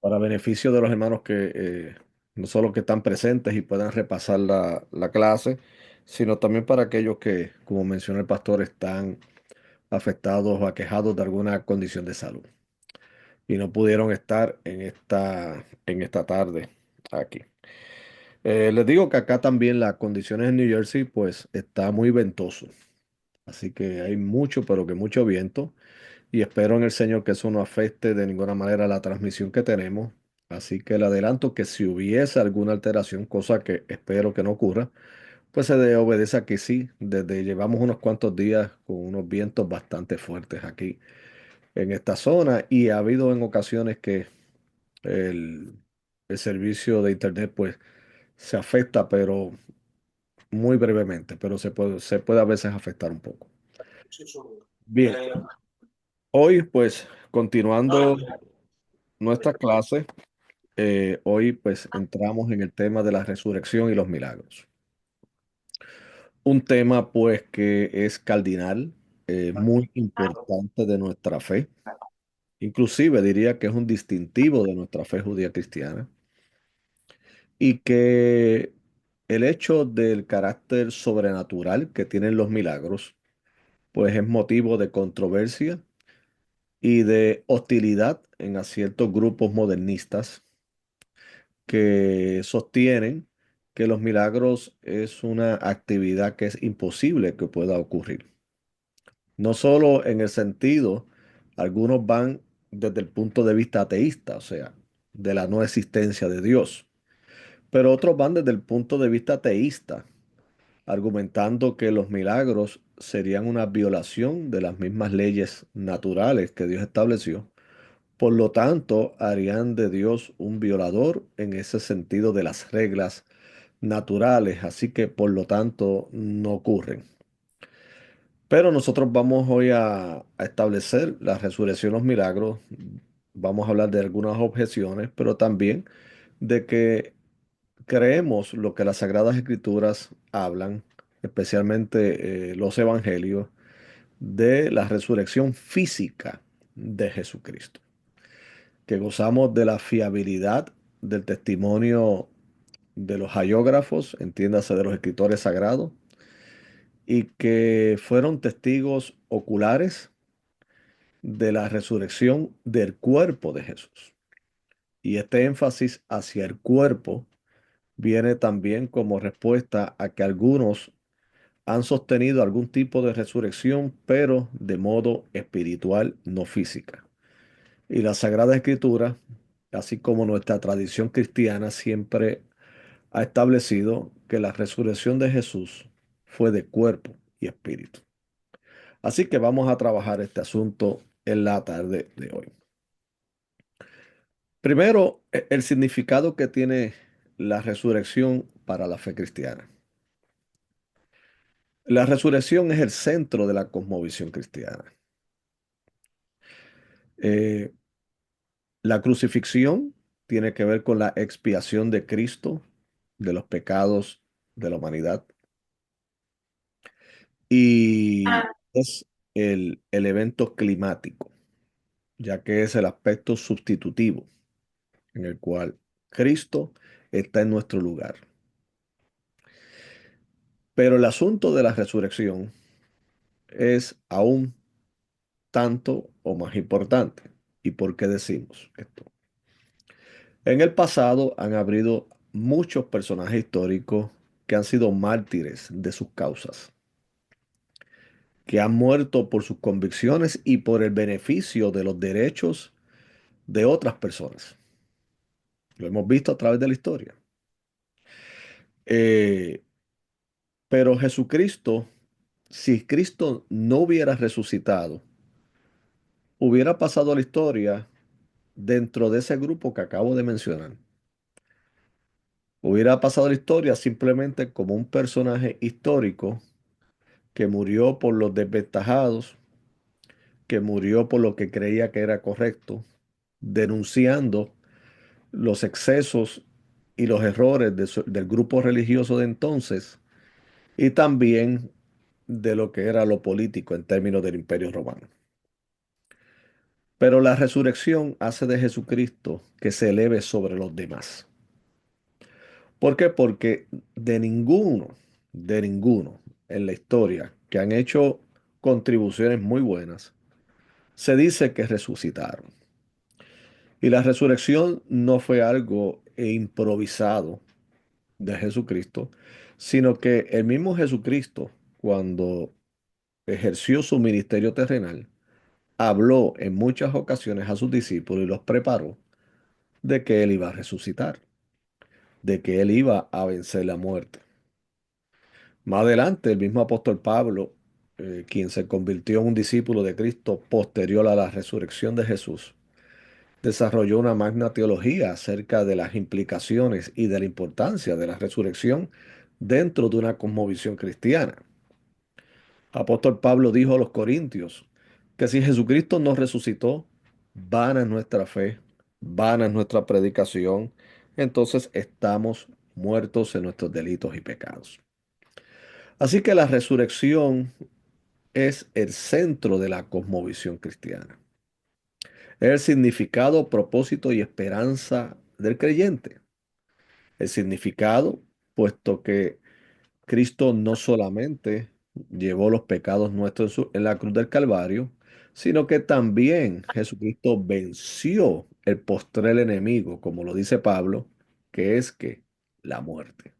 para beneficio de los hermanos que no solo que están presentes y puedan repasar la clase, sino también para aquellos que, como mencionó el pastor, están afectados o aquejados de alguna condición de salud y no pudieron estar en esta tarde aquí. Les digo que acá también las condiciones en New Jersey pues está muy ventoso, así que hay mucho, pero que mucho viento. Y espero en el Señor que eso no afecte de ninguna manera la transmisión que tenemos. Así que le adelanto que si hubiese alguna alteración, cosa que espero que no ocurra, pues obedece a que sí. Desde llevamos unos cuantos días con unos vientos bastante fuertes aquí en esta zona y ha habido en ocasiones que el, el servicio de internet pues se afecta, pero muy brevemente, pero se puede a veces afectar un poco. Bien, hoy pues continuando nuestra clase. Hoy pues entramos en el tema de la resurrección y los milagros. Un tema pues que es cardinal, muy importante de nuestra fe. Inclusive diría que es un distintivo de nuestra fe judía cristiana. Y que el hecho del carácter sobrenatural que tienen los milagros pues es motivo de controversia y de hostilidad en a ciertos grupos modernistas que sostienen que los milagros es una actividad que es imposible que pueda ocurrir. No solo en el sentido, algunos van desde el punto de vista ateísta, o sea, de la no existencia de Dios, pero otros van desde el punto de vista teísta, argumentando que los milagros serían una violación de las mismas leyes naturales que Dios estableció. Por lo tanto, harían de Dios un violador en ese sentido de las reglas naturales, así que por lo tanto no ocurren. Pero nosotros vamos hoy a establecer la resurrección, los milagros, vamos a hablar de algunas objeciones, pero también de que creemos lo que las Sagradas Escrituras hablan, especialmente los evangelios, de la resurrección física de Jesucristo, que gozamos de la fiabilidad del testimonio de los hagiógrafos, entiéndase de los escritores sagrados, y que fueron testigos oculares de la resurrección del cuerpo de Jesús. Y este énfasis hacia el cuerpo viene también como respuesta a que algunos han sostenido algún tipo de resurrección, pero de modo espiritual, no física. Y la Sagrada Escritura, así como nuestra tradición cristiana, siempre ha establecido que la resurrección de Jesús fue de cuerpo y espíritu. Así que vamos a trabajar este asunto en la tarde de hoy. Primero, el significado que tiene la resurrección para la fe cristiana. La resurrección es el centro de la cosmovisión cristiana. Eh, la crucifixión tiene que ver con la expiación de Cristo de los pecados de la humanidad y es el evento climático, ya que es el aspecto sustitutivo en el cual Cristo está en nuestro lugar. Pero el asunto de la resurrección es aún tanto o más importante. ¿Y por qué decimos esto? En el pasado han habido muchos personajes históricos que han sido mártires de sus causas, que han muerto por sus convicciones y por el beneficio de los derechos de otras personas. Lo hemos visto a través de la historia. Eh, pero Jesucristo, si Cristo no hubiera resucitado, hubiera pasado a la historia dentro de ese grupo que acabo de mencionar. Hubiera pasado a la historia simplemente como un personaje histórico que murió por los desventajados, que murió por lo que creía que era correcto, denunciando los excesos y los errores del grupo religioso de entonces y también de lo que era lo político en términos del Imperio Romano. Pero la resurrección hace de Jesucristo que se eleve sobre los demás. ¿Por qué? Porque de ninguno en la historia que han hecho contribuciones muy buenas, se dice que resucitaron. Y la resurrección no fue algo improvisado de Jesucristo, sino que el mismo Jesucristo, cuando ejerció su ministerio terrenal, habló en muchas ocasiones a sus discípulos y los preparó de que él iba a resucitar, de que él iba a vencer la muerte. Más adelante, el mismo apóstol Pablo, quien se convirtió en un discípulo de Cristo posterior a la resurrección de Jesús, desarrolló una magna teología acerca de las implicaciones y de la importancia de la resurrección dentro de una cosmovisión cristiana. Apóstol Pablo dijo a los corintios que si Jesucristo nos resucitó, vana es nuestra fe, vana es nuestra predicación, entonces estamos muertos en nuestros delitos y pecados. Así que la resurrección es el centro de la cosmovisión cristiana. Es el significado, propósito y esperanza del creyente. El significado, puesto que Cristo no solamente llevó los pecados nuestros en la cruz del Calvario, sino que también Jesucristo venció el postrer enemigo, como lo dice Pablo, que es que la muerte.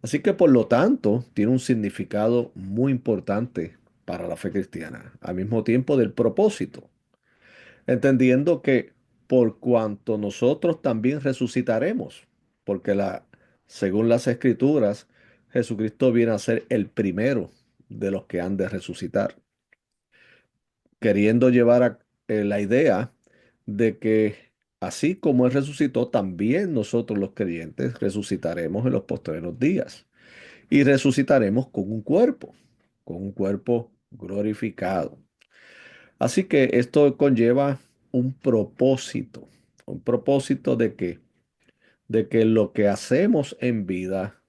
Así que por lo tanto tiene un significado muy importante para la fe cristiana, al mismo tiempo del propósito, entendiendo que por cuanto nosotros también resucitaremos, porque según las escrituras, Jesucristo viene a ser el primero de los que han de resucitar, queriendo llevar la idea de que así como Él resucitó, también nosotros los creyentes resucitaremos en los postreros días y resucitaremos con un cuerpo glorificado. Así que esto conlleva un propósito de que lo que hacemos en vida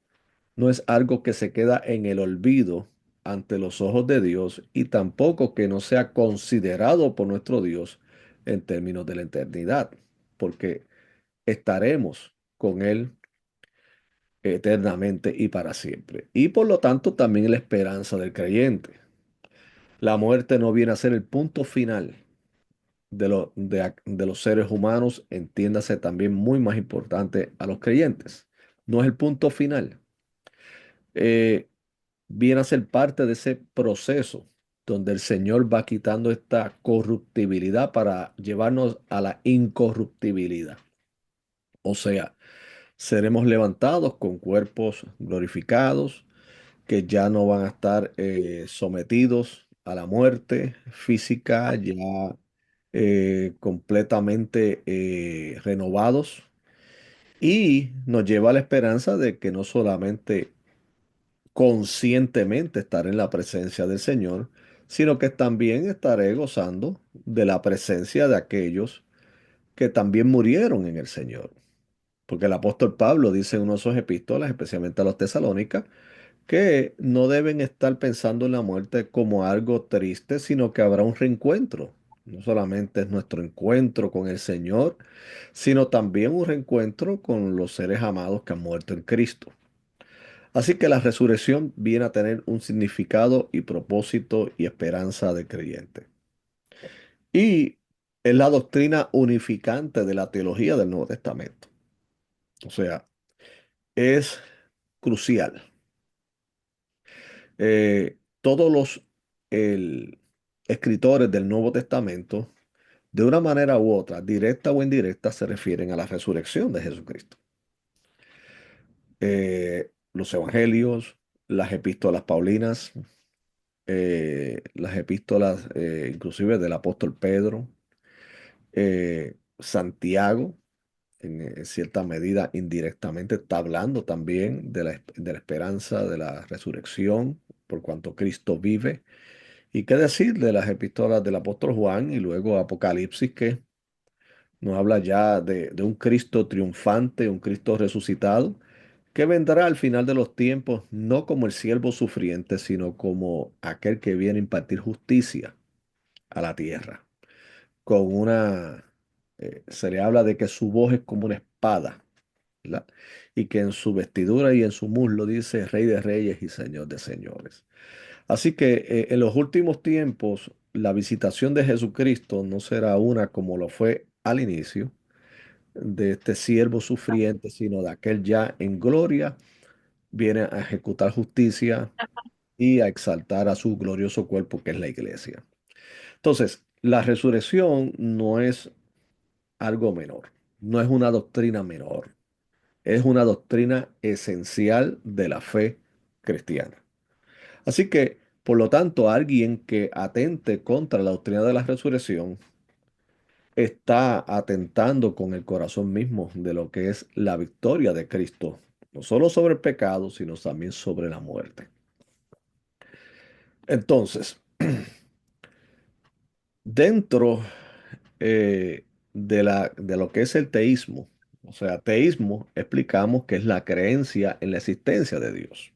no es algo que se queda en el olvido ante los ojos de Dios y tampoco que no sea considerado por nuestro Dios en términos de la eternidad, porque estaremos con Él eternamente y para siempre. Y por lo tanto también la esperanza del creyente. La muerte no viene a ser el punto final de los seres humanos, entiéndase también muy más importante a los creyentes. No es el punto final. Eh, Viene a ser parte de ese proceso donde el Señor va quitando esta corruptibilidad para llevarnos a la incorruptibilidad. O sea, seremos levantados con cuerpos glorificados que ya no van a estar sometidos a la muerte física, ya completamente renovados. Y nos lleva a la esperanza de que no solamente conscientemente estaré en la presencia del Señor, sino que también estaré gozando de la presencia de aquellos que también murieron en el Señor. Porque el apóstol Pablo dice en una de sus epístolas, especialmente a los tesalónicas, que no deben estar pensando en la muerte como algo triste, sino que habrá un reencuentro. No solamente es nuestro encuentro con el Señor, sino también un reencuentro con los seres amados que han muerto en Cristo. Así que la resurrección viene a tener un significado y propósito y esperanza de creyente. Y es la doctrina unificante de la teología del Nuevo Testamento. O sea, es crucial. Todos los escritores del Nuevo Testamento, de una manera u otra, directa o indirecta, se refieren a la resurrección de Jesucristo. Los evangelios, las epístolas paulinas, las epístolas inclusive del apóstol Pedro, Santiago, en cierta medida indirectamente, está hablando también de la esperanza de la resurrección por cuanto Cristo vive. ¿Y qué decir de las epístolas del apóstol Juan y luego Apocalipsis, que nos habla ya de un Cristo triunfante, un Cristo resucitado, que vendrá al final de los tiempos, no como el siervo sufriente, sino como aquel que viene a impartir justicia a la tierra, con se le habla de que su voz es como una espada, ¿verdad? Y que en su vestidura y en su muslo dice Rey de Reyes y Señor de Señores. Así que en los últimos tiempos, la visitación de Jesucristo no será una como lo fue al inicio, de este siervo sufriente, sino de aquel ya en gloria viene a ejecutar justicia y a exaltar a su glorioso cuerpo que es la iglesia. Entonces, la resurrección no es algo menor, no es una doctrina menor, es una doctrina esencial de la fe cristiana. Así que, por lo tanto, alguien que atente contra la doctrina de la resurrección está atentando con el corazón mismo de lo que es la victoria de Cristo, no solo sobre el pecado, sino también sobre la muerte. Entonces, dentro de lo que es el teísmo, o sea, teísmo explicamos que es la creencia en la existencia de Dios.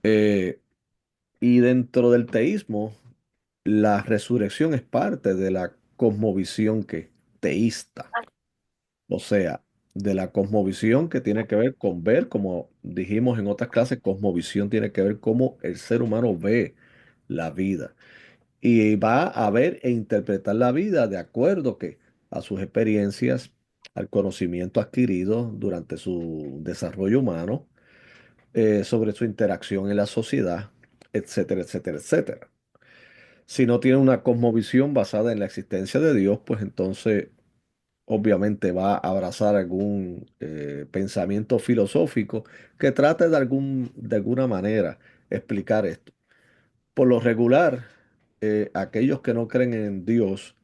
Eh, y dentro del teísmo, la resurrección es parte de la cosmovisión que teísta. O sea, de la cosmovisión que tiene que ver con ver, como dijimos en otras clases, cosmovisión tiene que ver cómo el ser humano ve la vida. Y va a ver e interpretar la vida de acuerdo que a sus experiencias, al conocimiento adquirido durante su desarrollo humano, sobre su interacción en la sociedad, etcétera, etcétera, etcétera. Si no tiene una cosmovisión basada en la existencia de Dios, pues entonces obviamente va a abrazar algún pensamiento filosófico que trate de alguna manera explicar esto. Por lo regular, aquellos que no creen en Dios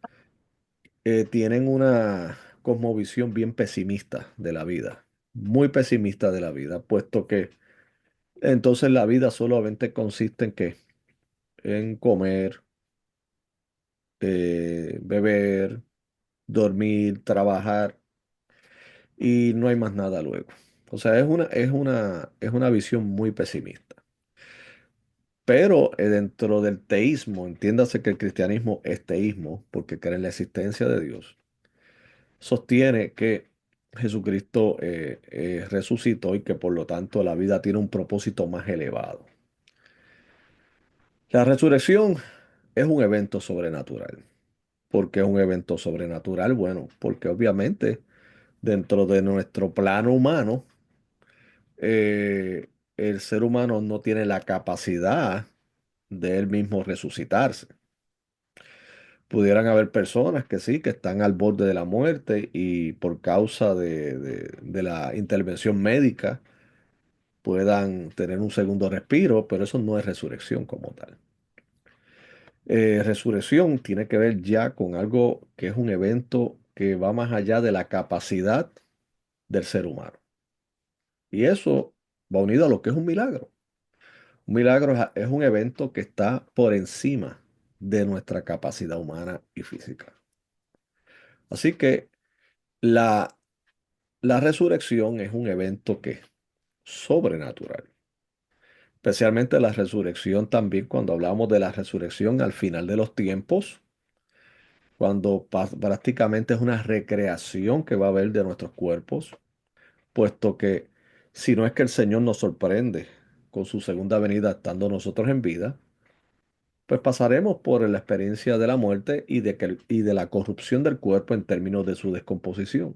tienen una cosmovisión bien pesimista de la vida, muy pesimista de la vida, puesto que entonces la vida solamente consiste en qué, en comer, beber, dormir, trabajar y no hay más nada luego. O sea, es una visión muy pesimista. Pero dentro del teísmo, entiéndase que el cristianismo es teísmo porque cree en la existencia de Dios, sostiene que Jesucristo resucitó y que por lo tanto la vida tiene un propósito más elevado. La resurrección es un evento sobrenatural. ¿Por qué es un evento sobrenatural? Bueno, porque obviamente dentro de nuestro plano humano, el ser humano no tiene la capacidad de él mismo resucitarse. Pudieran haber personas que sí, que están al borde de la muerte y por causa de la intervención médica puedan tener un segundo respiro, pero eso no es resurrección como tal. Resurrección tiene que ver ya con algo que es un evento que va más allá de la capacidad del ser humano. Y eso va unido a lo que es un milagro. Un milagro es un evento que está por encima de nuestra capacidad humana y física. Así que la, la resurrección es un evento que es sobrenatural. Especialmente la resurrección también cuando hablamos de la resurrección al final de los tiempos, cuando prácticamente es una recreación que va a haber de nuestros cuerpos, puesto que si no es que el Señor nos sorprende con su segunda venida estando nosotros en vida, pues pasaremos por la experiencia de la muerte y de la corrupción del cuerpo en términos de su descomposición.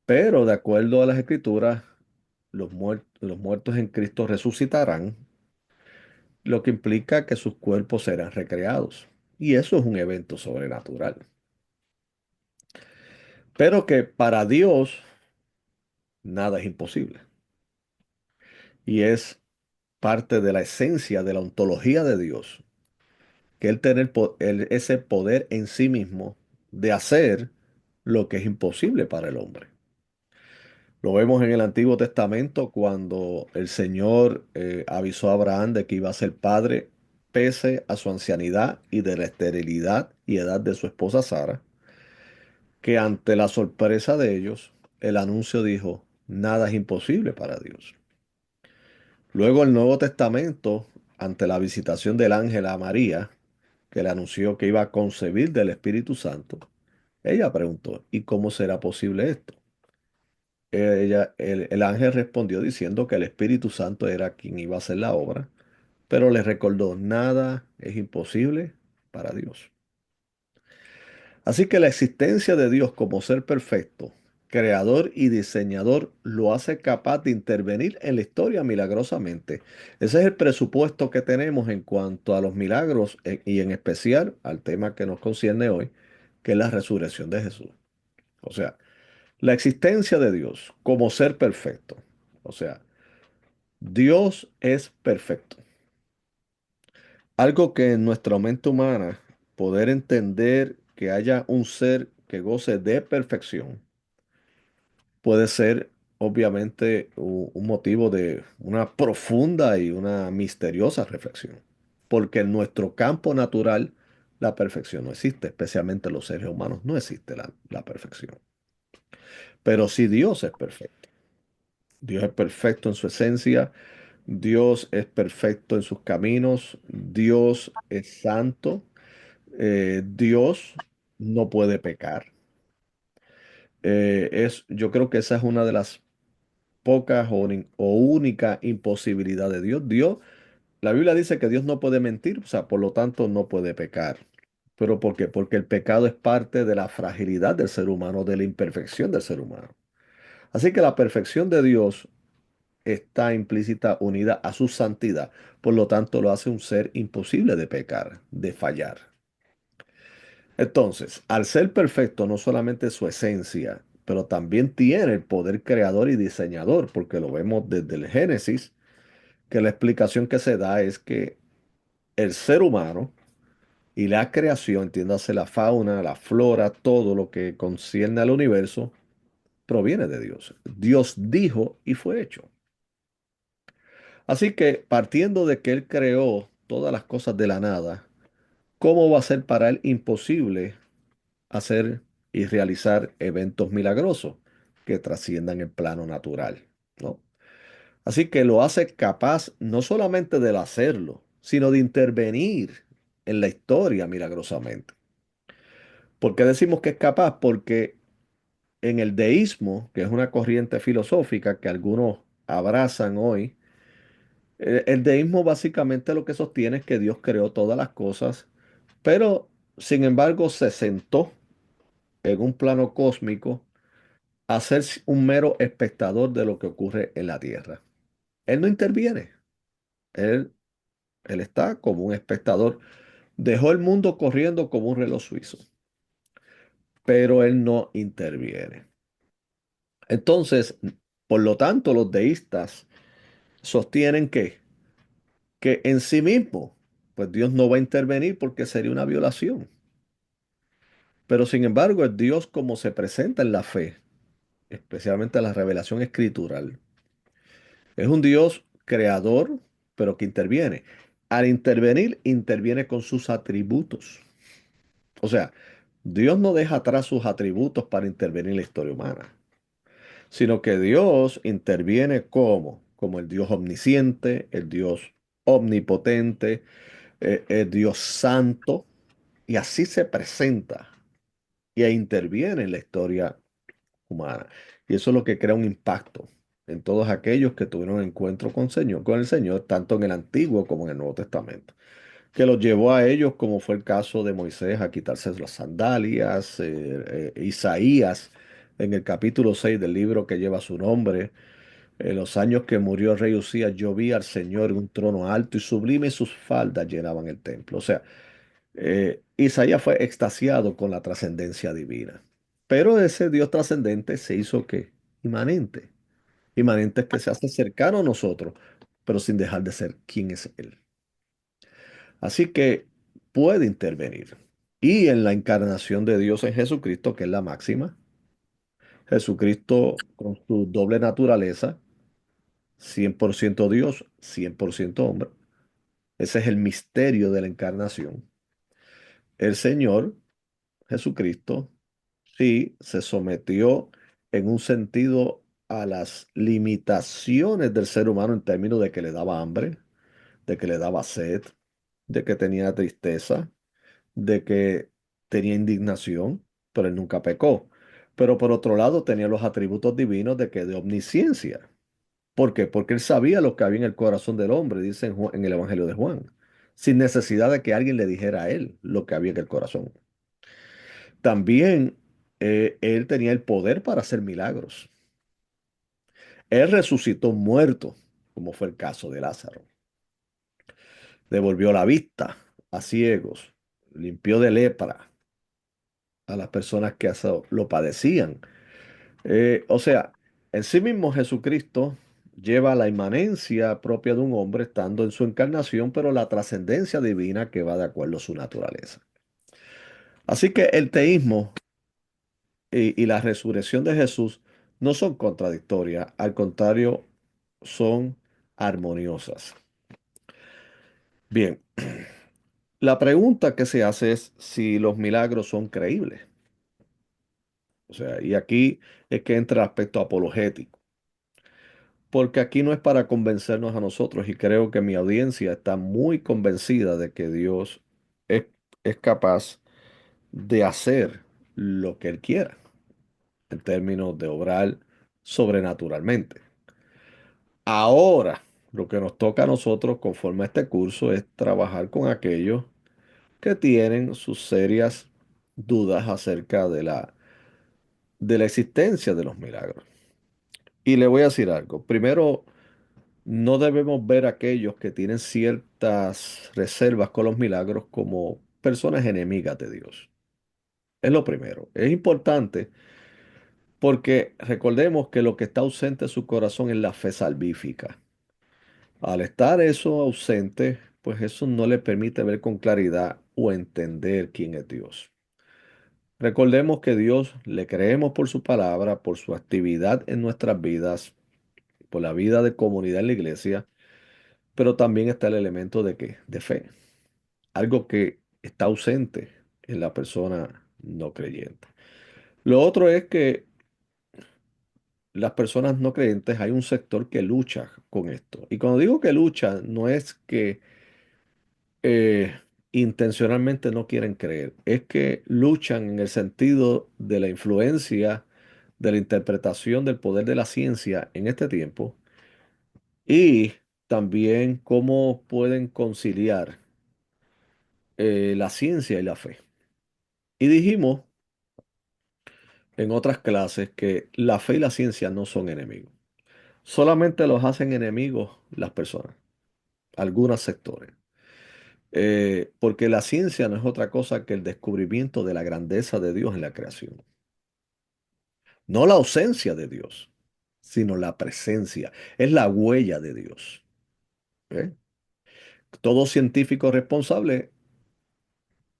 Pero de acuerdo a las Escrituras, los muertos en Cristo resucitarán, lo que implica que sus cuerpos serán recreados. Y eso es un evento sobrenatural. Pero que para Dios nada es imposible. Y es parte de la esencia de la ontología de Dios, que Él tener ese poder en sí mismo de hacer lo que es imposible para el hombre. Lo vemos en el Antiguo Testamento cuando el Señor avisó a Abraham de que iba a ser padre pese a su ancianidad y de la esterilidad y edad de su esposa Sara, que ante la sorpresa de ellos, el anuncio dijo, nada es imposible para Dios. Luego el Nuevo Testamento, ante la visitación del ángel a María, que le anunció que iba a concebir del Espíritu Santo, ella preguntó, ¿y cómo será posible esto? El ángel respondió diciendo que el Espíritu Santo era quien iba a hacer la obra, pero le recordó, nada es imposible para Dios. Así que la existencia de Dios como ser perfecto, creador y diseñador, lo hace capaz de intervenir en la historia milagrosamente. Ese es el presupuesto que tenemos en cuanto a los milagros y en especial al tema que nos concierne hoy, que es la resurrección de Jesús. O sea, la existencia de Dios como ser perfecto. O sea, Dios es perfecto. Algo que en nuestra mente humana, poder entender que haya un ser que goce de perfección, puede ser obviamente un motivo de una profunda y una misteriosa reflexión. Porque en nuestro campo natural la perfección no existe, especialmente en los seres humanos no existe la perfección. Pero sí Dios es perfecto. Dios es perfecto en su esencia, Dios es perfecto en sus caminos, Dios es santo, Dios no puede pecar. Yo creo que esa es una de las pocas o única imposibilidad de Dios. La Biblia dice que Dios no puede mentir, o sea, por lo tanto no puede pecar. ¿Pero por qué? Porque el pecado es parte de la fragilidad del ser humano, de la imperfección del ser humano. Así que la perfección de Dios está implícita, unida a su santidad. Por lo tanto, lo hace un ser imposible de pecar, de fallar. Entonces, al ser perfecto, no solamente su esencia, pero también tiene el poder creador y diseñador, porque lo vemos desde el Génesis, que la explicación que se da es que el ser humano y la creación, entiéndase la fauna, la flora, todo lo que concierne al universo, proviene de Dios. Dios dijo y fue hecho. Así que partiendo de que Él creó todas las cosas de la nada, ¿cómo va a ser para Él imposible hacer y realizar eventos milagrosos que trasciendan el plano natural? ¿No? Así que lo hace capaz no solamente de hacerlo, sino de intervenir en la historia milagrosamente. ¿Por qué decimos que es capaz? Porque en el deísmo, que es una corriente filosófica que algunos abrazan hoy, el deísmo básicamente lo que sostiene es que Dios creó todas las cosas, pero sin embargo se sentó en un plano cósmico a ser un mero espectador de lo que ocurre en la tierra. Él no interviene, él, él está como un espectador. Dejó el mundo corriendo como un reloj suizo, pero él no interviene. Entonces, por lo tanto, los deístas sostienen que en sí mismo, pues Dios no va a intervenir porque sería una violación. Pero sin embargo, el Dios como se presenta en la fe, especialmente en la revelación escritural, es un Dios creador, pero que interviene. Al intervenir, interviene con sus atributos. O sea, Dios no deja atrás sus atributos para intervenir en la historia humana, sino que Dios interviene como el Dios omnisciente, el Dios omnipotente, el Dios santo, y así se presenta y interviene en la historia humana. Y eso es lo que crea un impacto en todos aquellos que tuvieron encuentro con el Señor, tanto en el Antiguo como en el Nuevo Testamento, que los llevó a ellos, como fue el caso de Moisés, a quitarse las sandalias, Isaías, en el capítulo 6 del libro que lleva su nombre. En los años que murió el rey Usías, yo vi al Señor en un trono alto y sublime, y sus faldas llenaban el templo. O sea, Isaías fue extasiado con la trascendencia divina. Pero ese Dios trascendente se hizo ¿qué? Inmanente. Inmanente es que se hace cercano a nosotros, pero sin dejar de ser quien es Él. Así que puede intervenir. Y en la encarnación de Dios en Jesucristo, que es la máxima, Jesucristo con su doble naturaleza, 100% Dios, 100% hombre. Ese es el misterio de la encarnación. El Señor Jesucristo sí se sometió en un sentido a las limitaciones del ser humano en términos de que le daba hambre, de que le daba sed, de que tenía tristeza. de que tenía indignación, pero él nunca pecó. Pero por otro lado tenía los atributos divinos de que de omnisciencia. ¿Por qué? Porque él sabía lo que había en el corazón del hombre, dice en el Evangelio de Juan, sin necesidad de que alguien le dijera a él lo que había en el corazón. También él tenía el poder para hacer milagros. Él resucitó muerto, como fue el caso de Lázaro. Devolvió la vista a ciegos, limpió de lepra a las personas que lo padecían. O sea, en sí mismo Jesucristo lleva la inmanencia propia de un hombre estando en su encarnación, pero la trascendencia divina que va de acuerdo a su naturaleza. Así que el teísmo y la resurrección de Jesús no son contradictorias, al contrario, son armoniosas. Bien, la pregunta que se hace es si los milagros son creíbles. O sea, y aquí es que entra el aspecto apologético. Porque aquí no es para convencernos a nosotros y creo que mi audiencia está muy convencida de que Dios es, es capaz de hacer lo que Él quiera en términos de obrar sobrenaturalmente. Ahora, lo que nos toca a nosotros conforme a este curso es trabajar con aquellos que tienen sus serias dudas acerca de la existencia de los milagros. Y le voy a decir algo. Primero, no debemos ver a aquellos que tienen ciertas reservas con los milagros como personas enemigas de Dios. Es lo primero. Es importante porque recordemos que lo que está ausente en su corazón es la fe salvífica. Al estar eso ausente, pues eso no le permite ver con claridad o entender quién es Dios. Recordemos que Dios le creemos por su palabra, por su actividad en nuestras vidas, por la vida de comunidad en la iglesia, pero también está el elemento de qué? De fe. Algo que está ausente en la persona no creyente. Lo otro es que las personas no creyentes hay un sector que lucha con esto. Y cuando digo que lucha, no es que eh, intencionalmente no quieren creer, es que luchan en el sentido de la influencia, de la interpretación del poder de la ciencia en este tiempo y también cómo pueden conciliar la ciencia y la fe. Y dijimos en otras clases que la fe y la ciencia no son enemigos. Solamente los hacen enemigos las personas, algunos sectores. Porque la ciencia no es otra cosa que el descubrimiento de la grandeza de Dios en la creación. No la ausencia de Dios, sino la presencia. Es la huella de Dios. ¿Eh? Todo científico responsable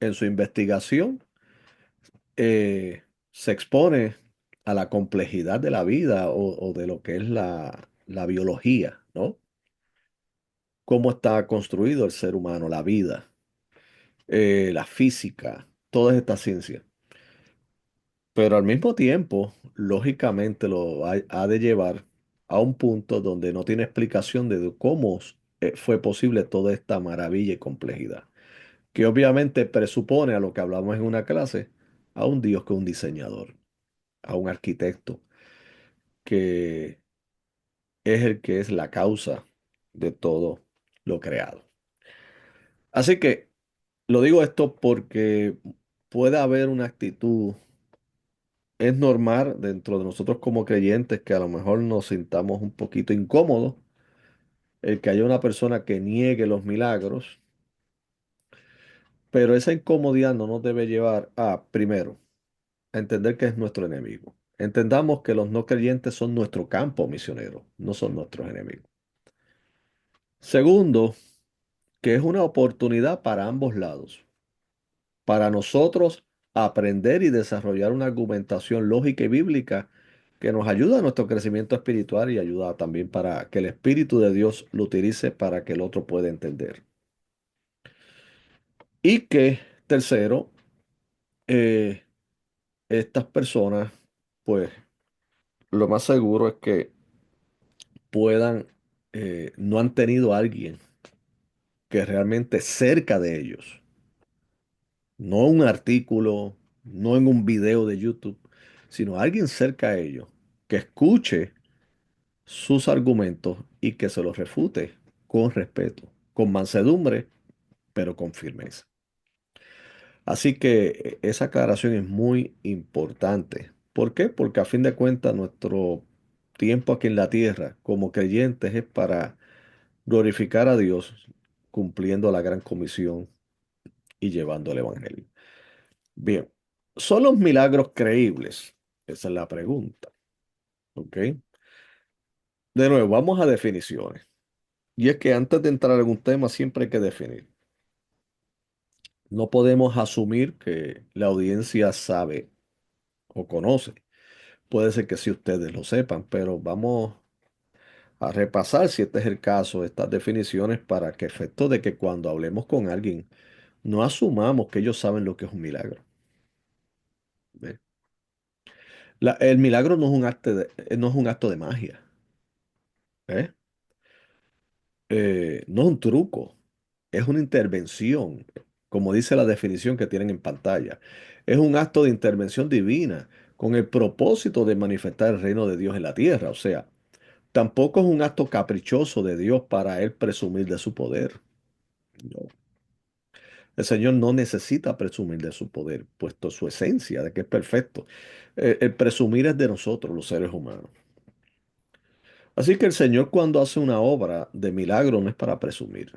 en su investigación se expone a la complejidad de la vida o de lo que es la biología, ¿no? Cómo está construido el ser humano, la vida, la física, todas estas ciencias. Pero al mismo tiempo, lógicamente lo ha de llevar a un punto donde no tiene explicación de cómo fue posible toda esta maravilla y complejidad, que obviamente presupone a lo que hablamos en una clase, a un Dios que es un diseñador, a un arquitecto, que es el que es la causa de todo lo creado. Así que lo digo esto porque puede haber una actitud, es normal dentro de nosotros como creyentes que a lo mejor nos sintamos un poquito incómodos, el que haya una persona que niegue los milagros, pero esa incomodidad no nos debe llevar a, primero, a entender que es nuestro enemigo. Entendamos que los no creyentes son nuestro campo misionero, no son nuestros enemigos. Segundo, que es una oportunidad para ambos lados, para nosotros aprender y desarrollar una argumentación lógica y bíblica que nos ayuda a nuestro crecimiento espiritual y ayuda también para que el Espíritu de Dios lo utilice para que el otro pueda entender. Y que, tercero, eh, estas personas, pues lo más seguro es que puedan, no han tenido a alguien que realmente cerca de ellos no un artículo, no en un video de YouTube, sino alguien cerca a ellos que escuche sus argumentos y que se los refute con respeto, con mansedumbre, pero con firmeza. Así que esa aclaración es muy importante. ¿Por qué? Porque a fin de cuentas nuestro tiempo aquí en la tierra como creyentes es para glorificar a Dios cumpliendo la gran comisión y llevando el evangelio. Bien, ¿son los milagros creíbles? Esa es la pregunta. ¿Ok? De nuevo, vamos a definiciones. Y es que antes de entrar en un tema siempre hay que definir. No podemos asumir que la audiencia sabe o conoce. Puede ser que sí ustedes lo sepan, pero vamos a repasar, si este es el caso, estas definiciones para que efecto de que cuando hablemos con alguien, no asumamos que ellos saben lo que es un milagro. ¿Ve? El milagro no es un acto no es un acto de magia. ¿Eh? No es un truco, es una intervención, como dice la definición que tienen en pantalla. Es un acto de intervención divina con el propósito de manifestar el reino de Dios en la tierra. O sea, tampoco es un acto caprichoso de Dios para él presumir de su poder. No. El Señor no necesita presumir de su poder, puesto su esencia de que es perfecto. El presumir es de nosotros, los seres humanos. Así que el Señor cuando hace una obra de milagro no es para presumir.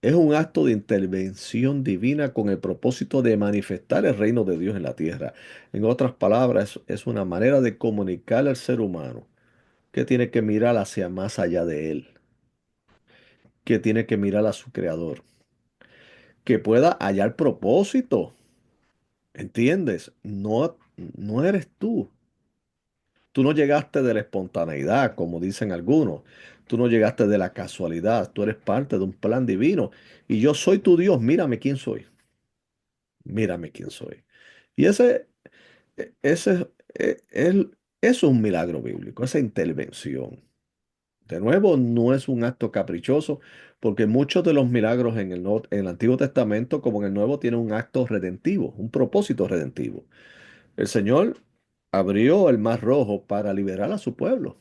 Es un acto de intervención divina con el propósito de manifestar el reino de Dios en la tierra. En otras palabras, es una manera de comunicar al ser humano que tiene que mirar hacia más allá de él, que tiene que mirar a su creador, que pueda hallar propósito. ¿Entiendes? No, no eres tú. Tú no llegaste de la espontaneidad, como dicen algunos. Tú no llegaste de la casualidad. Tú eres parte de un plan divino. Y yo soy tu Dios. Mírame quién soy. Mírame quién soy. Y ese es un milagro bíblico, esa intervención. De nuevo, no es un acto caprichoso, porque muchos de los milagros en el Antiguo Testamento, como en el Nuevo, tienen un acto redentivo, un propósito redentivo. El Señor abrió el Mar Rojo para liberar a su pueblo.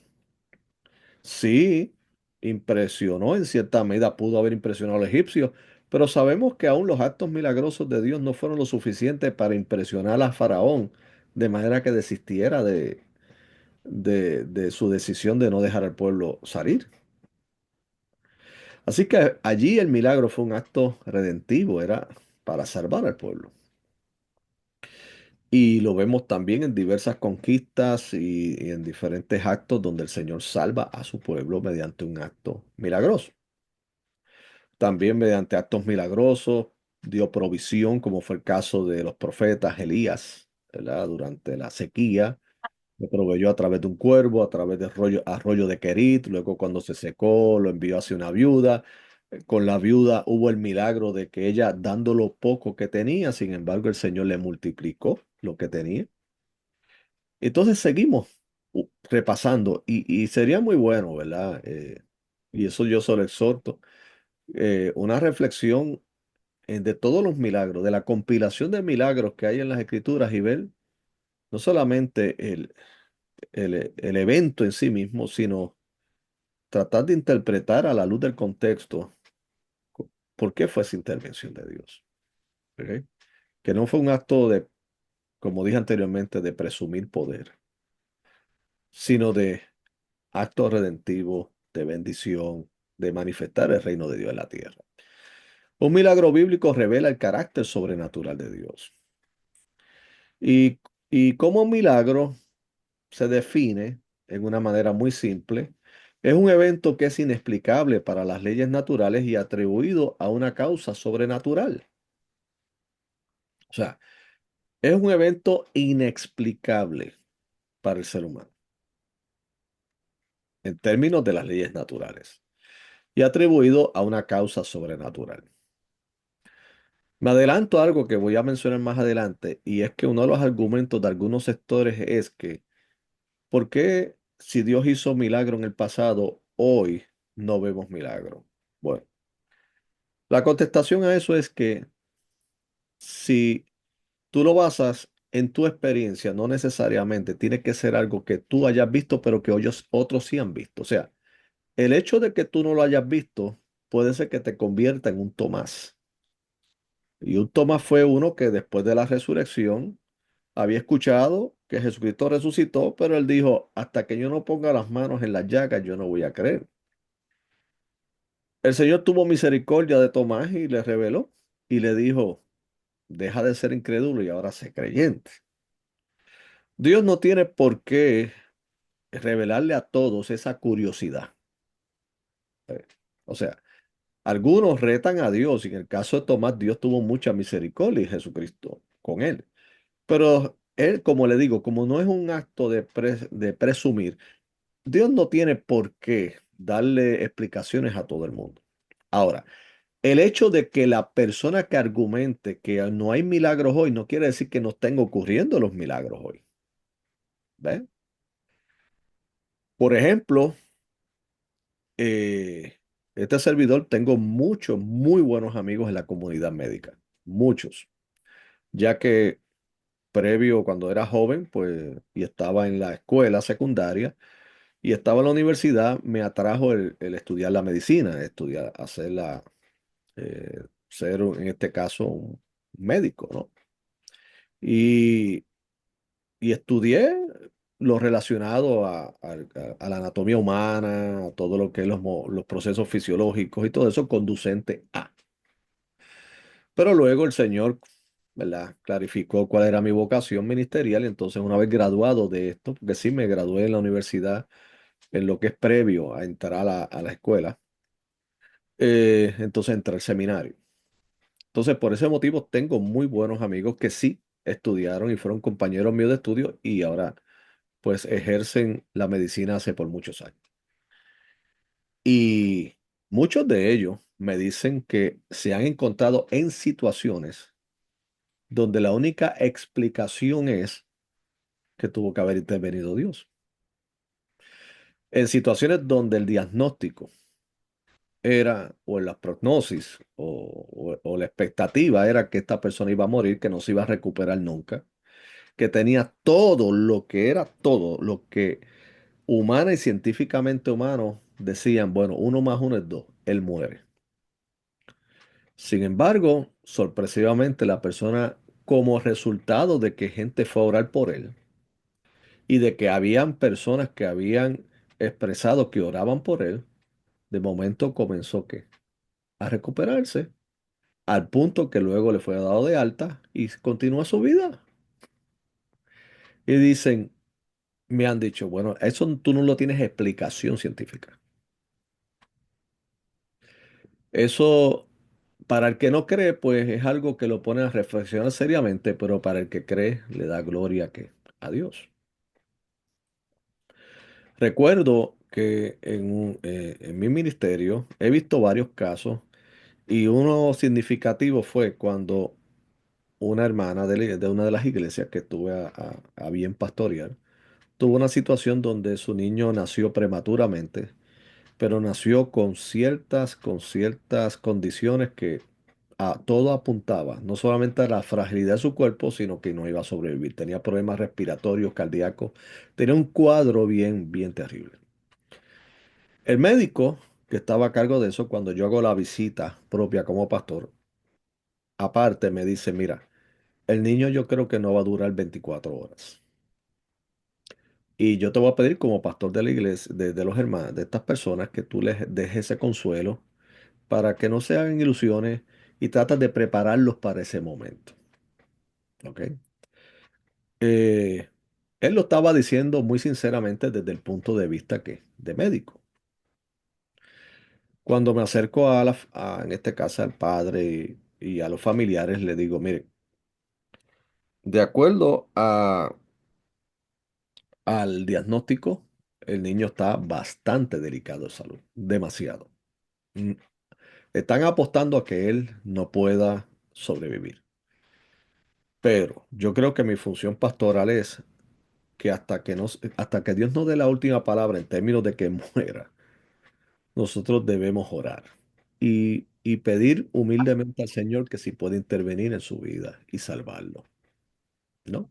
Sí, impresionó en cierta medida, pudo haber impresionado a los egipcios, pero sabemos que aún los actos milagrosos de Dios no fueron lo suficiente para impresionar a Faraón, de manera que desistiera de su decisión de no dejar al pueblo salir. Así que allí el milagro fue un acto redentivo, era para salvar al pueblo. Y lo vemos también en diversas conquistas y en diferentes actos donde el Señor salva a su pueblo mediante un acto milagroso. También mediante actos milagrosos dio provisión, como fue el caso de los profetas Elías, ¿verdad? Durante la sequía. Lo proveyó a través de un cuervo, a través del arroyo de Kerit. Luego, cuando se secó, lo envió hacia una viuda. Con la viuda hubo el milagro de que ella, dando lo poco que tenía, sin embargo, el Señor le multiplicó lo que tenía. Entonces seguimos repasando y sería muy bueno, ¿verdad? Y eso yo solo exhorto, una reflexión de todos los milagros, de la compilación de milagros que hay en las Escrituras y ver no solamente el evento en sí mismo, sino tratar de interpretar a la luz del contexto por qué fue esa intervención de Dios. ¿Ok? Que no fue un acto de, como dije anteriormente, de presumir poder, sino de acto redentivo, de bendición, de manifestar el reino de Dios en la tierra. Un milagro bíblico revela el carácter sobrenatural de Dios. Y, y como un milagro se define en una manera muy simple, es un evento que es inexplicable para las leyes naturales y atribuido a una causa sobrenatural. O sea, es un evento inexplicable para el ser humano en términos de las leyes naturales y atribuido a una causa sobrenatural. Me adelanto a algo que voy a mencionar más adelante, y es que uno de los argumentos de algunos sectores es que, ¿por qué si Dios hizo milagro en el pasado, hoy no vemos milagro? Bueno, la contestación a eso es que si tú lo basas en tu experiencia, no necesariamente tiene que ser algo que tú hayas visto, pero que otros sí han visto. O sea, el hecho de que tú no lo hayas visto puede ser que te convierta en un Tomás. Y un Tomás fue uno que después de la resurrección había escuchado que Jesucristo resucitó, pero él dijo, hasta que yo no ponga las manos en las llagas, yo no voy a creer. El Señor tuvo misericordia de Tomás y le reveló y le dijo, deja de ser incrédulo y ahora sé creyente. Dios no tiene por qué revelarle a todos esa curiosidad. eh. O sea, algunos retan a Dios y en el caso de Tomás, Dios tuvo mucha misericordia y Jesucristo con él. Pero él, como le digo, como no es un acto de presumir, Dios no tiene por qué darle explicaciones a todo el mundo. Ahora, el hecho de que la persona que argumente que no hay milagros hoy no quiere decir que no estén ocurriendo los milagros hoy. ¿Ves? Por ejemplo, eh, este servidor tengo muchos, muy buenos amigos en la comunidad médica. Muchos. Ya que previo, cuando era joven, pues, y estaba en la escuela secundaria y estaba en la universidad, me atrajo el estudiar la medicina, estudiar, ser en este caso un médico, ¿no? Y, y estudié lo relacionado a la anatomía humana, a todo lo que es los procesos fisiológicos y todo eso conducente a. Pero luego el Señor, ¿verdad? Clarificó cuál era mi vocación ministerial y entonces una vez graduado de esto, porque sí me gradué en la universidad en lo que es previo a entrar a la escuela, entonces entré al seminario. Entonces por ese motivo tengo muy buenos amigos que sí estudiaron y fueron compañeros míos de estudio y ahora pues ejercen la medicina hace por muchos años. Y muchos de ellos me dicen que se han encontrado en situaciones donde la única explicación es que tuvo que haber intervenido Dios. En situaciones donde el diagnóstico era, o la prognosis, o la expectativa era que esta persona iba a morir, que no se iba a recuperar nunca, que tenía todo lo que era todo, lo que humana y científicamente humano decían, bueno, uno más uno es dos, él muere. Sin embargo, sorpresivamente la persona, como resultado de que gente fue a orar por él y de que habían personas que habían expresado que oraban por él, de momento comenzó que a recuperarse, al punto que luego le fue dado de alta y continúa su vida. Y dicen, me han dicho, bueno, eso tú no lo tienes explicación científica. Eso, para el que no cree, pues es algo que lo pone a reflexionar seriamente, pero para el que cree, le da gloria a Dios. Recuerdo que en mi ministerio he visto varios casos y uno significativo fue cuando una hermana de una de las iglesias que estuve a bien pastorear tuvo una situación donde su niño nació prematuramente, pero nació con ciertas condiciones que a todo apuntaba, no solamente a la fragilidad de su cuerpo, sino que no iba a sobrevivir. Tenía problemas respiratorios, cardíacos, tenía un cuadro bien, bien terrible. El médico que estaba a cargo de eso, cuando yo hago la visita propia como pastor, aparte me dice, mira, el niño yo creo que no va a durar 24 horas. Y yo te voy a pedir como pastor de la iglesia, de los hermanos, de estas personas, que tú les dejes ese consuelo para que no se hagan ilusiones y tratas de prepararlos para ese momento. ¿Ok? Eh, él lo estaba diciendo muy sinceramente desde el punto de vista de médico. Cuando me acerco en este caso al padre y a los familiares, le digo, mire, de acuerdo al diagnóstico, el niño está bastante delicado de salud, demasiado. Mm, Están apostando a que él no pueda sobrevivir. Pero yo creo que mi función pastoral es que hasta que Dios nos dé la última palabra en términos de que muera, nosotros debemos orar y pedir humildemente al Señor que si puede intervenir en su vida y salvarlo. ¿no?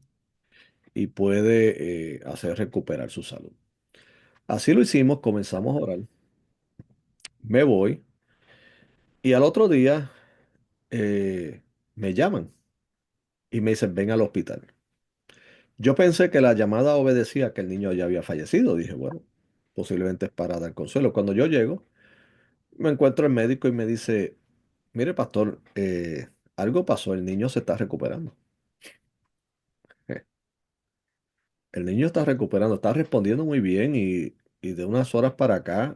Y puede hacer recuperar su salud. Así lo hicimos, comenzamos a orar, me voy y al otro día eh, me llaman y me dicen, ven al hospital. Yo pensé que la llamada obedecía que el niño ya había fallecido. Dije, bueno, posiblemente es para dar consuelo. Cuando yo llego, me encuentro el médico y me dice, mire, pastor, algo pasó, el niño se está recuperando. El niño está recuperando, está respondiendo muy bien y de unas horas para acá.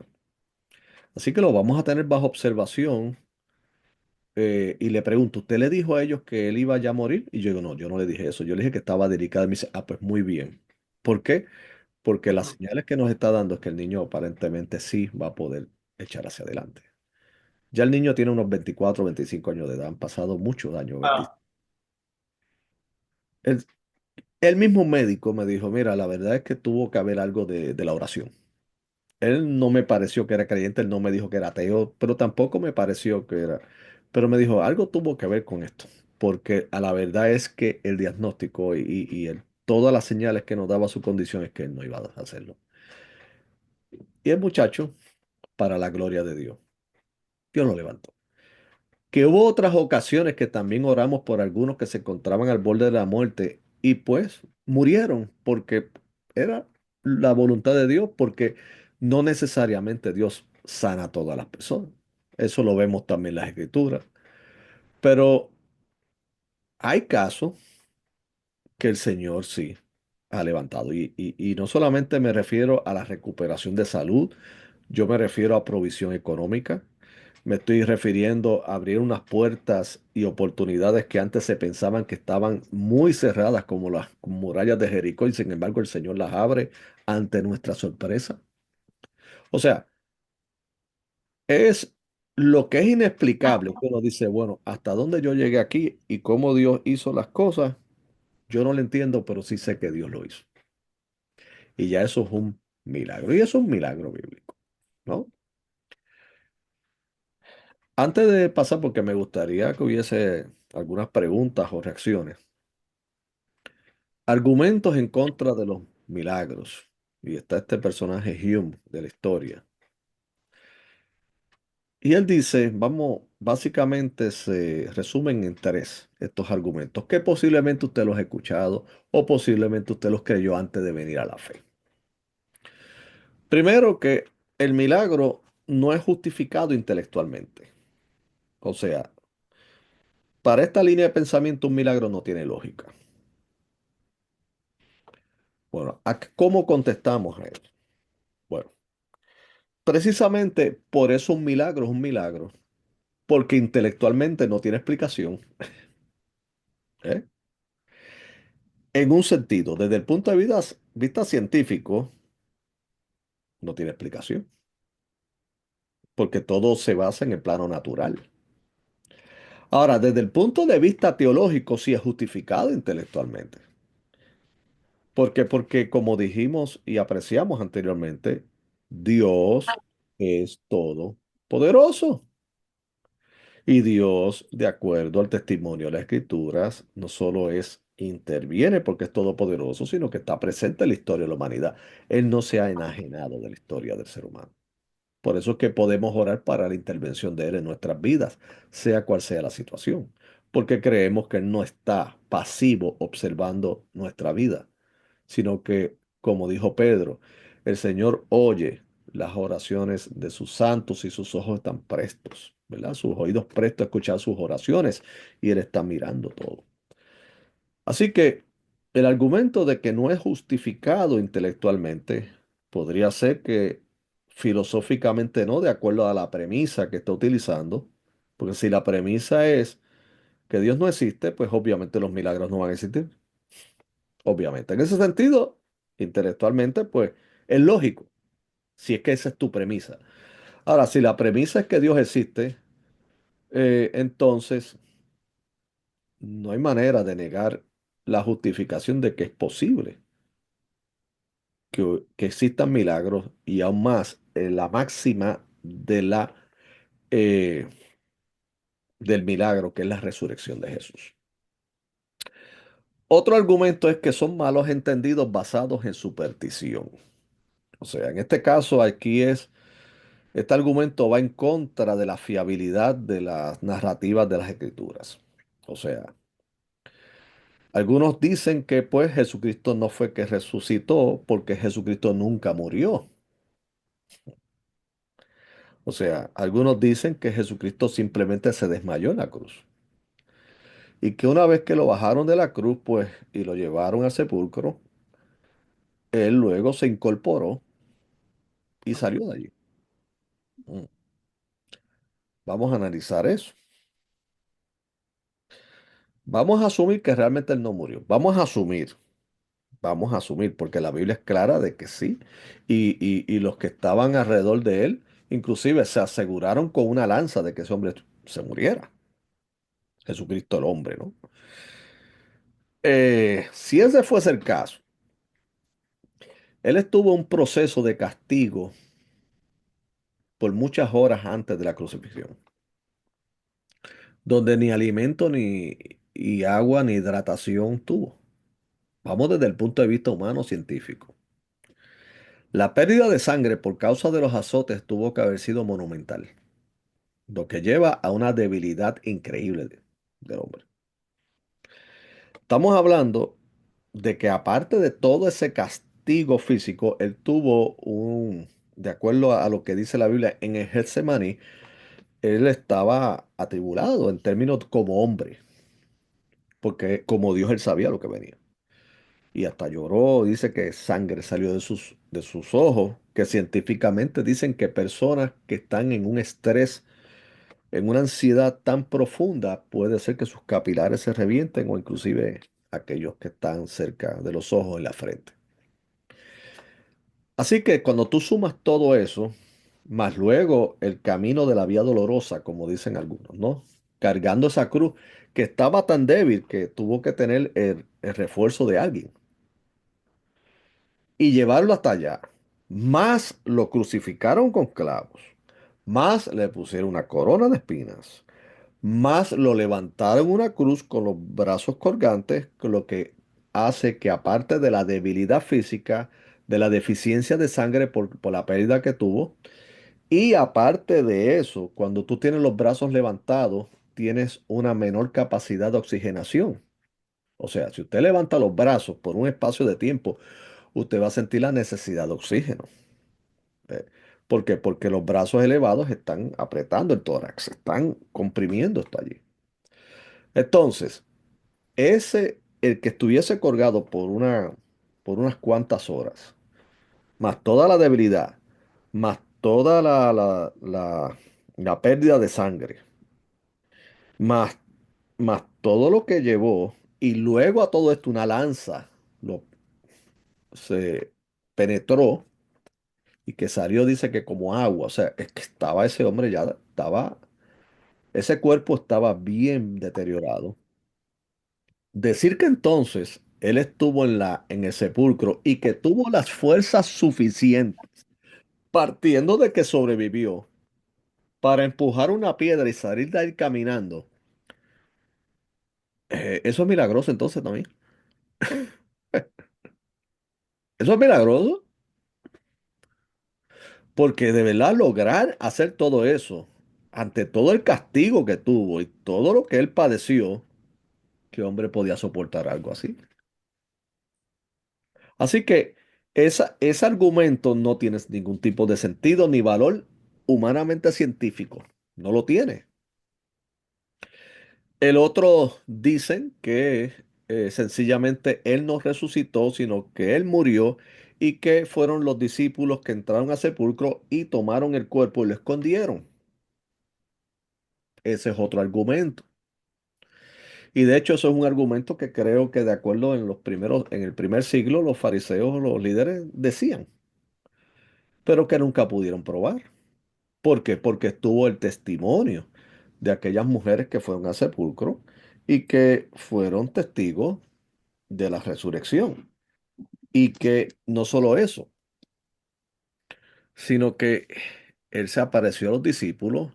Así que lo vamos a tener bajo observación. Y le pregunto, ¿usted le dijo a ellos que él iba ya a morir? Y yo digo, no, yo no le dije eso. Yo le dije que estaba delicado. Y me dice, ah, pues muy bien. ¿Por qué? Porque las señales que nos está dando es que el niño aparentemente sí va a poder echar hacia adelante. Ya el niño tiene unos 24 o 25 años de edad, han pasado muchos años. El, el mismo médico me dijo, mira, la verdad es que tuvo que haber algo de la oración. Él no me pareció que era creyente, él no me dijo que era ateo, pero tampoco me pareció que era. Pero me dijo, algo tuvo que ver con esto, porque a la verdad es que el diagnóstico todas las señales que nos daba su condición es que él no iba a hacerlo. Y el muchacho, para la gloria de Dios, Dios lo levantó. Que hubo otras ocasiones que también oramos por algunos que se encontraban al borde de la muerte y pues murieron porque era la voluntad de Dios, porque no necesariamente Dios sana a todas las personas. Eso lo vemos también en las escrituras. Pero hay casos que el Señor sí ha levantado. Y no solamente me refiero a la recuperación de salud, yo me refiero a provisión económica. Me estoy refiriendo a abrir unas puertas y oportunidades que antes se pensaban que estaban muy cerradas, como las murallas de Jericó, y sin embargo el Señor las abre ante nuestra sorpresa. O sea, es lo que es inexplicable, que uno dice, bueno, ¿hasta dónde yo llegué aquí y cómo Dios hizo las cosas? Yo no lo entiendo, pero sí sé que Dios lo hizo. Y ya eso es un milagro, y eso es un milagro bíblico, ¿no? Antes de pasar, porque me gustaría que hubiese algunas preguntas o reacciones. Argumentos en contra de los milagros. Y está este personaje Hume de la historia. Y él dice, vamos, básicamente se resumen en tres estos argumentos, que posiblemente usted los ha escuchado o posiblemente usted los creyó antes de venir a la fe. Primero, que el milagro no es justificado intelectualmente. O sea, para esta línea de pensamiento un milagro no tiene lógica. Bueno, ¿cómo contestamos a él? Bueno, precisamente por eso un milagro es un milagro, porque intelectualmente no tiene explicación, ¿eh? En un sentido, desde el punto de vista científico, no tiene explicación, porque todo se basa en el plano natural. Ahora, desde el punto de vista teológico, sí es justificado intelectualmente. ¿Por qué? Porque como dijimos y apreciamos anteriormente, Dios es todopoderoso. Y Dios, de acuerdo al testimonio de las Escrituras, no solo interviene porque es todopoderoso, sino que está presente en la historia de la humanidad. Él no se ha enajenado de la historia del ser humano. Por eso es que podemos orar para la intervención de Él en nuestras vidas, sea cual sea la situación, porque creemos que Él no está pasivo observando nuestra vida, sino que, como dijo Pedro, el Señor oye las oraciones de sus santos y sus ojos están prestos, ¿verdad? Sus oídos prestos a escuchar sus oraciones y Él está mirando todo. Así que el argumento de que no es justificado intelectualmente podría ser que filosóficamente no, de acuerdo a la premisa que está utilizando, porque si la premisa es que Dios no existe, pues obviamente los milagros no van a existir. Obviamente. En ese sentido, intelectualmente, pues es lógico, si es que esa es tu premisa. Ahora, si la premisa es que Dios existe, entonces no hay manera de negar la justificación de que es posible que existan milagros y aún más la máxima eh, del milagro, que es la resurrección de Jesús. Otro argumento es que son malos entendidos basados en superstición. O sea, en este caso aquí este argumento va en contra de la fiabilidad de las narrativas de las escrituras. O sea, algunos dicen que pues Jesucristo no fue que resucitó porque Jesucristo nunca murió. O sea, algunos dicen que Jesucristo simplemente se desmayó en la cruz. Y que una vez que lo bajaron de la cruz, pues, y lo llevaron al sepulcro, él luego se incorporó y salió de allí. Mm. Vamos a analizar eso. Vamos a asumir que realmente él no murió. Vamos a asumir, porque la Biblia es clara de que sí. Y los que estaban alrededor de él, inclusive se aseguraron con una lanza de que ese hombre se muriera. Jesucristo el hombre, ¿no? Si ese fuese el caso, él estuvo en un proceso de castigo por muchas horas antes de la crucifixión, donde ni alimento ni y agua ni hidratación tuvo. Vamos desde el punto de vista humano científico. La pérdida de sangre por causa de los azotes tuvo que haber sido monumental, lo que lleva a una debilidad increíble del hombre. Estamos hablando de que aparte de todo ese castigo físico, él tuvo de acuerdo a lo que dice la Biblia, en el Getsemaní, él estaba atribulado en términos como hombre, porque como Dios él sabía lo que venía. Y hasta lloró, dice que sangre salió de sus ojos, que científicamente dicen que personas que están en un estrés, en una ansiedad tan profunda, puede ser que sus capilares se revienten o inclusive aquellos que están cerca de los ojos en la frente. Así que cuando tú sumas todo eso, más luego el camino de la vía dolorosa, como dicen algunos, ¿no? Cargando esa cruz que estaba tan débil que tuvo que tener el refuerzo de alguien y llevarlo hasta allá. Más lo crucificaron con clavos, más le pusieron una corona de espinas, más lo levantaron una cruz con los brazos colgantes, con lo que hace que aparte de la debilidad física, de la deficiencia de sangre por la pérdida que tuvo, y aparte de eso, cuando tú tienes los brazos levantados, tienes una menor capacidad de oxigenación. O sea, si usted levanta los brazos por un espacio de tiempo, usted va a sentir la necesidad de oxígeno. Eh, ¿Por qué? Porque los brazos elevados están apretando el tórax, están comprimiendo esto allí. Entonces, el que estuviese colgado por unas cuantas horas, más toda la debilidad, más toda la pérdida de sangre, más, más todo lo que llevó, y luego a todo esto una lanza lo, se penetró y que salió, dice que como agua, o sea, es que estaba ese hombre ya, ese cuerpo estaba bien deteriorado. Decir que entonces él estuvo en el sepulcro y que tuvo las fuerzas suficientes, partiendo de que sobrevivió, para empujar una piedra y salir de ahí caminando, eso es milagroso entonces también. Eso es milagroso, porque de verdad lograr hacer todo eso, ante todo el castigo que tuvo y todo lo que él padeció, ¿qué hombre podía soportar algo así? Así que ese argumento no tiene ningún tipo de sentido ni valor humanamente científico. No lo tiene. El otro dicen que sencillamente él no resucitó, sino que él murió y que fueron los discípulos que entraron al sepulcro y tomaron el cuerpo y lo escondieron. Ese es otro argumento. Y de hecho eso es un argumento que creo que de acuerdo en el primer siglo, los fariseos, los líderes decían, pero que nunca pudieron probar. ¿Por qué? Porque estuvo el testimonio de aquellas mujeres que fueron al sepulcro y que fueron testigos de la resurrección. Y que no solo eso, sino que él se apareció a los discípulos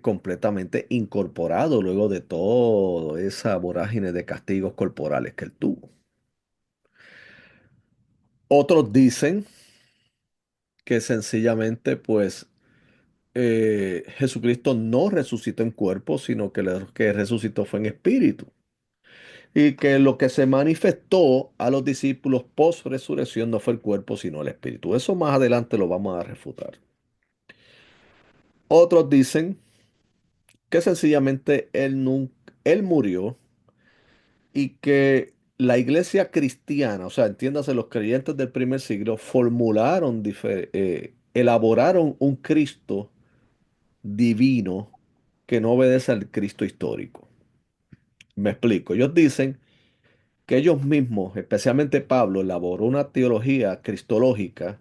completamente incorporado luego de toda esa vorágine de castigos corporales que él tuvo. Otros dicen que sencillamente, pues, Jesucristo no resucitó en cuerpo, sino que lo que resucitó fue en espíritu. Y que lo que se manifestó a los discípulos post resurrección no fue el cuerpo, sino el espíritu. Eso más adelante lo vamos a refutar. Otros dicen que sencillamente él murió y que la iglesia cristiana, o sea, entiéndase, los creyentes del primer siglo, elaboraron un Cristo divino que no obedece al Cristo histórico. Me explico. Ellos dicen que ellos mismos, especialmente Pablo, elaboró una teología cristológica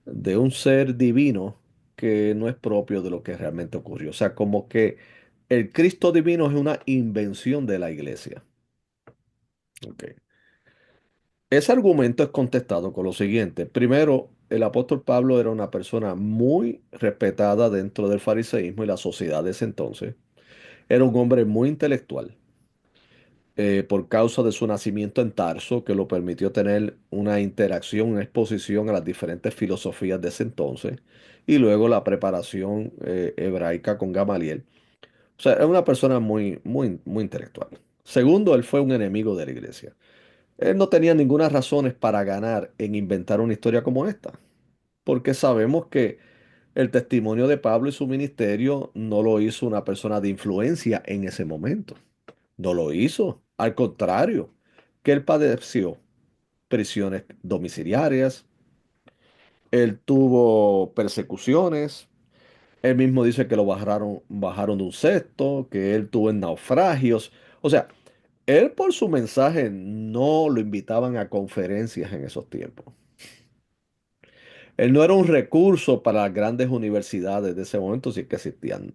de un ser divino que no es propio de lo que realmente ocurrió. O sea, como que el Cristo divino es una invención de la iglesia. Ok. Ese argumento es contestado con lo siguiente. Primero, el apóstol Pablo era una persona muy respetada dentro del fariseísmo y la sociedad de ese entonces. Era un hombre muy intelectual. Por causa de su nacimiento en Tarso, que lo permitió tener una interacción, una exposición a las diferentes filosofías de ese entonces, y luego la preparación hebraica con Gamaliel. O sea, es una persona muy, muy, muy intelectual. Segundo, él fue un enemigo de la iglesia. Él no tenía ninguna razones para ganar en inventar una historia como esta, porque sabemos que el testimonio de Pablo y su ministerio no lo hizo una persona de influencia en ese momento. No lo hizo. Al contrario, que él padeció prisiones domiciliarias, él tuvo persecuciones, él mismo dice que lo bajaron de un cesto, que él tuvo en naufragios. O sea, él por su mensaje no lo invitaban a conferencias en esos tiempos. Él no era un recurso para las grandes universidades de ese momento, si es que existían.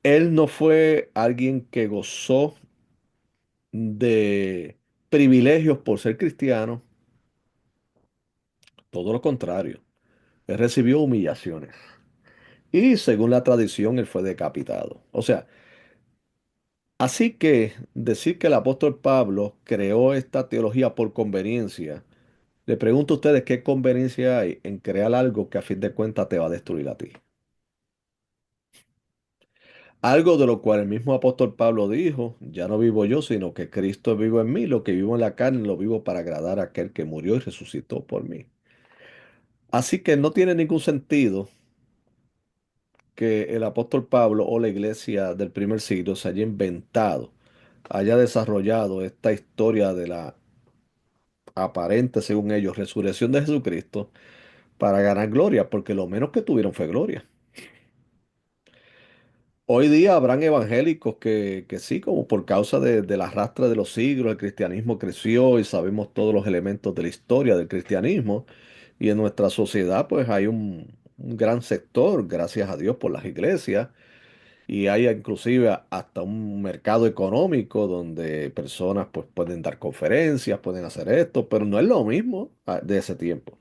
Él no fue alguien que gozó de privilegios por ser cristiano, todo lo contrario. Él recibió humillaciones y según la tradición él fue decapitado. O sea, así que decir que el apóstol Pablo creó esta teología por conveniencia, le pregunto a ustedes qué conveniencia hay en crear algo que a fin de cuentas te va a destruir a ti. Algo de lo cual el mismo apóstol Pablo dijo, ya no vivo yo, sino que Cristo vivo en mí, lo que vivo en la carne lo vivo para agradar a aquel que murió y resucitó por mí. Así que no tiene ningún sentido que el apóstol Pablo o la iglesia del primer siglo se haya inventado, haya desarrollado esta historia de la aparente, según ellos, resurrección de Jesucristo para ganar gloria, porque lo menos que tuvieron fue gloria. Hoy día habrán evangélicos que sí, como por causa del arrastre de los siglos, el cristianismo creció y sabemos todos los elementos de la historia del cristianismo. Y en nuestra sociedad, pues hay un gran sector, gracias a Dios por las iglesias, y hay inclusive hasta un mercado económico donde personas pues pueden dar conferencias, pueden hacer esto, pero no es lo mismo de ese tiempo.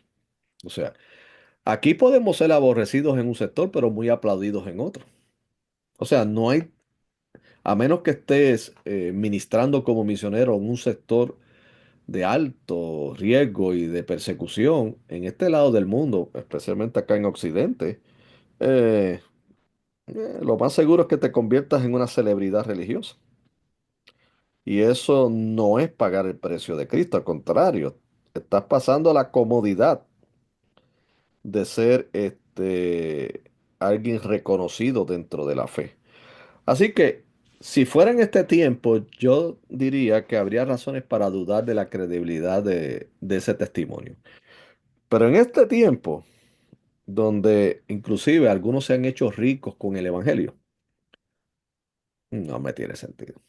O sea, aquí podemos ser aborrecidos en un sector, pero muy aplaudidos en otro. O sea, no hay, a menos que estés ministrando como misionero en un sector de alto riesgo y de persecución, en este lado del mundo, especialmente acá en Occidente, eh, lo más seguro es que te conviertas en una celebridad religiosa. Y eso no es pagar el precio de Cristo, al contrario, estás pasando a la comodidad de ser alguien reconocido dentro de la fe. Así que, si fuera en este tiempo, yo diría que habría razones para dudar de la credibilidad de ese testimonio. Pero en este tiempo, donde inclusive algunos se han hecho ricos con el Evangelio, no me tiene sentido.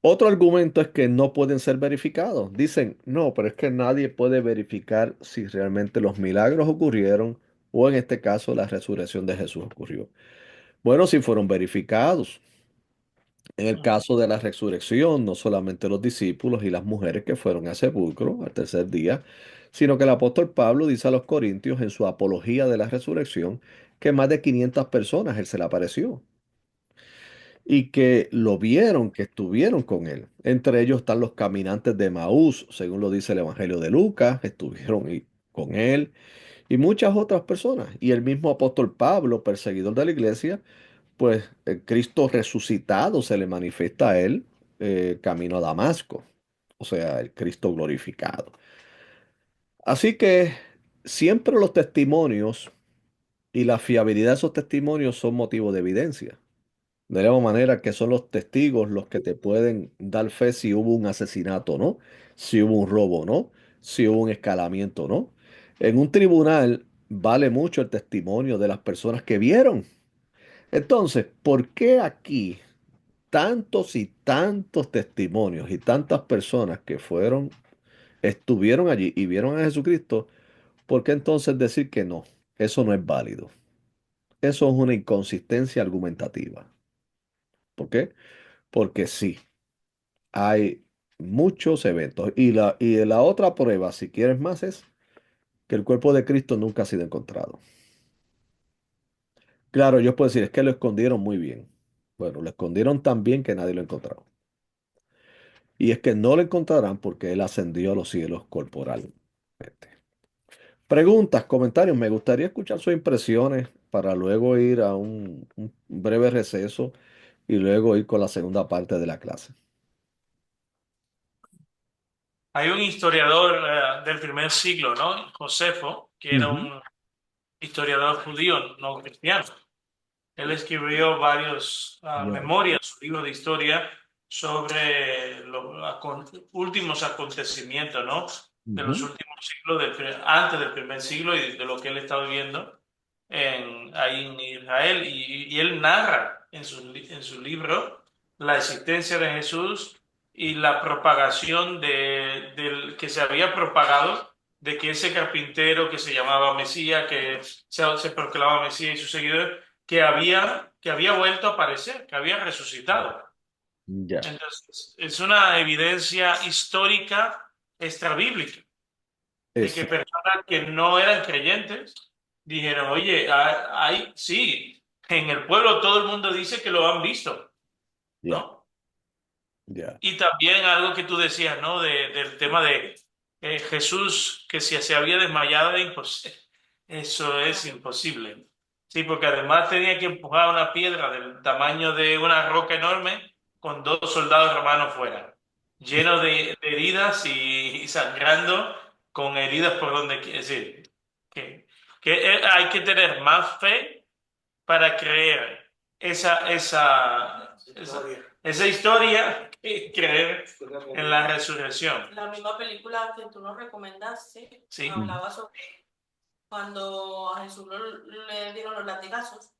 Otro argumento es que no pueden ser verificados. Dicen, no, pero es que nadie puede verificar si realmente los milagros ocurrieron o en este caso la resurrección de Jesús ocurrió. Bueno, si fueron verificados. En el caso de la resurrección, no solamente los discípulos y las mujeres que fueron al sepulcro al tercer día, sino que el apóstol Pablo dice a los Corintios en su apología de la resurrección que más de 500 personas él se le apareció y que lo vieron, que estuvieron con él. Entre ellos están los caminantes de Maús, según lo dice el Evangelio de Lucas, estuvieron con él y muchas otras personas. Y el mismo apóstol Pablo, perseguidor de la iglesia, pues el Cristo resucitado se le manifiesta a él camino a Damasco, o sea, el Cristo glorificado. Así que siempre los testimonios y la fiabilidad de esos testimonios son motivo de evidencia. De la misma manera que son los testigos los que te pueden dar fe si hubo un asesinato o no, si hubo un robo o no, si hubo un escalamiento o no. En un tribunal vale mucho el testimonio de las personas que vieron. Entonces, ¿por qué aquí tantos y tantos testimonios y tantas personas que estuvieron allí y vieron a Jesucristo? ¿Por qué entonces decir que no? Eso no es válido. Eso es una inconsistencia argumentativa. ¿Por qué? Porque sí, hay muchos eventos. Y la otra prueba, si quieres más, es que el cuerpo de Cristo nunca ha sido encontrado. Claro, yo puedo decir, es que lo escondieron muy bien. Bueno, lo escondieron tan bien que nadie lo encontró. Y es que no lo encontrarán porque Él ascendió a los cielos corporalmente. Preguntas, comentarios. Me gustaría escuchar sus impresiones para luego ir a un breve receso y luego ir con la segunda parte de la clase. Hay un historiador del primer siglo, ¿no? Josefo, que era Ujú. un historiador judío, no cristiano. Él escribió varios Ya. memorias, un libro de historia sobre los últimos acontecimientos, ¿no? De los Ujú. últimos siglos, antes del primer siglo y de lo que él estaba viviendo ahí en Israel. Y él narra en su libro la existencia de Jesús y la propagación del que se había propagado de que ese carpintero que se llamaba Mesías, que se proclamaba Mesías y sus seguidores, que había vuelto a aparecer, que había resucitado. Ya. Entonces, es una evidencia histórica extrabíblica de que Esa. personas que no eran creyentes dijeron, oye, hay, sí, en el pueblo todo el mundo dice que lo han visto, Ya. ¿no? Ya. Y también algo que tú decías, ¿no? Del tema de Jesús, que si se había desmayado, eso es imposible. Sí, porque además tenía que empujar una piedra del tamaño de una roca enorme con dos soldados romanos fuera, lleno de heridas y sangrando, con heridas por donde, es decir, que, hay que tener más fe para creer esa historia que creer en la resurrección. La misma película que tú nos recomendaste, sí, Ujú. hablaba sobre cuando a Jesús le dieron los latigazos.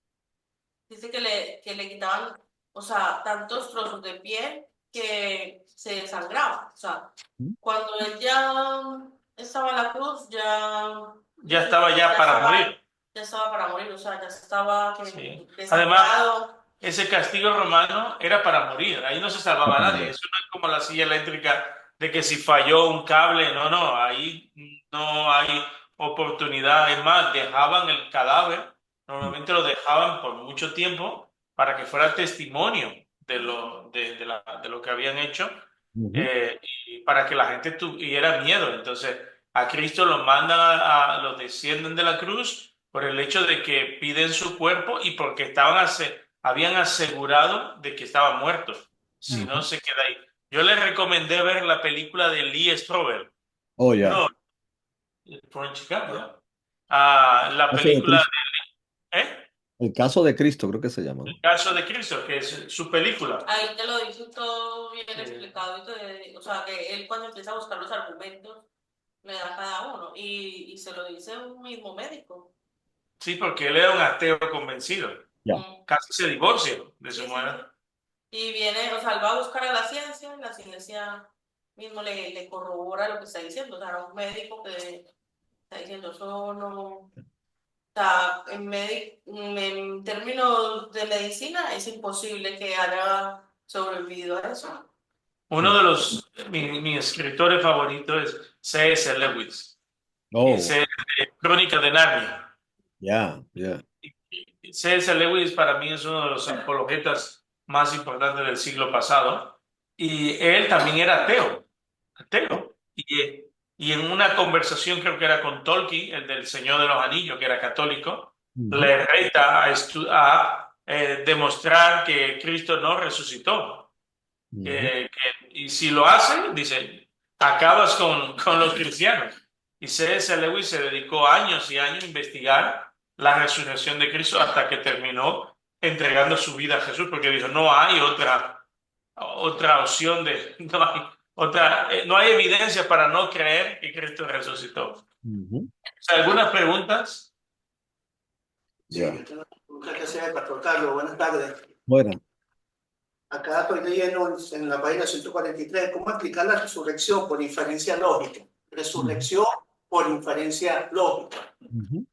Dice que le quitaban, o sea, tantos trozos de piel que se desangraba. O sea, cuando él ya estaba en la cruz, ya estaba ya para morir. Ya estaba para morir, o sea, ya estaba sí. Además, ese castigo romano era para morir, ahí no se salvaba nadie. Eso no es como la silla eléctrica de que si falló un cable, no, no, ahí no hay oportunidad. Es más, dejaban el cadáver, normalmente lo dejaban por mucho tiempo para que fuera testimonio de lo que habían hecho Ujú. y para que la gente tuviera miedo. Entonces, a Cristo lo mandan, lo descienden de la cruz por el hecho de que piden su cuerpo y porque habían asegurado de que estaba muerto. Si no, Ujú. se queda ahí. Yo le recomendé ver la película de Lee Strobel. Oh, ya. No, From Chicago. ¿No? Ah, la Caso de película Cristo. ¿eh? El caso de Cristo, creo que se llama, ¿no? El caso de Cristo, que es su película. Ahí te lo dice todo bien explicado. O sea, que él cuando empieza a buscar los argumentos, le da a cada uno. Y se lo dice un mismo médico. Sí, porque él era un ateo convencido. Ya. Casi se divorcia de su mujer. Y viene, o sea, él va a buscar a la ciencia mismo le corrobora lo que está diciendo. O sea, era un médico que está diciendo eso no. O sea, en términos de medicina es imposible que haya sobrevivido a eso. Uno de mi escritores favoritos es C.S. Lewis. Oh, Ese Crónica de Narnia. ya, ya. C.S. Lewis para mí es uno de los apologetas más importantes del siglo pasado y él también era ateo. Y en una conversación, creo que era con Tolkien, el del Señor de los Anillos, que era católico, Ujú, le reta a demostrar que Cristo no resucitó. ujú, Y si lo hace, dice, acabas con los cristianos. Y C.S. Lewis se dedicó años y años a investigar la resurrección de Cristo hasta que terminó entregando su vida a Jesús, porque dijo, no hay otra opción no hay no hay evidencia para no creer que Cristo resucitó. O ujú. sea, algunas preguntas. Sí, Ya. yo tengo una pregunta que hacer, Pastor Carlos. Buenas tardes. Bueno, Acá estoy leyendo en la página 143 cómo explicar la resurrección por inferencia lógica. ujú, Resurrección por inferencia lógica. ujú.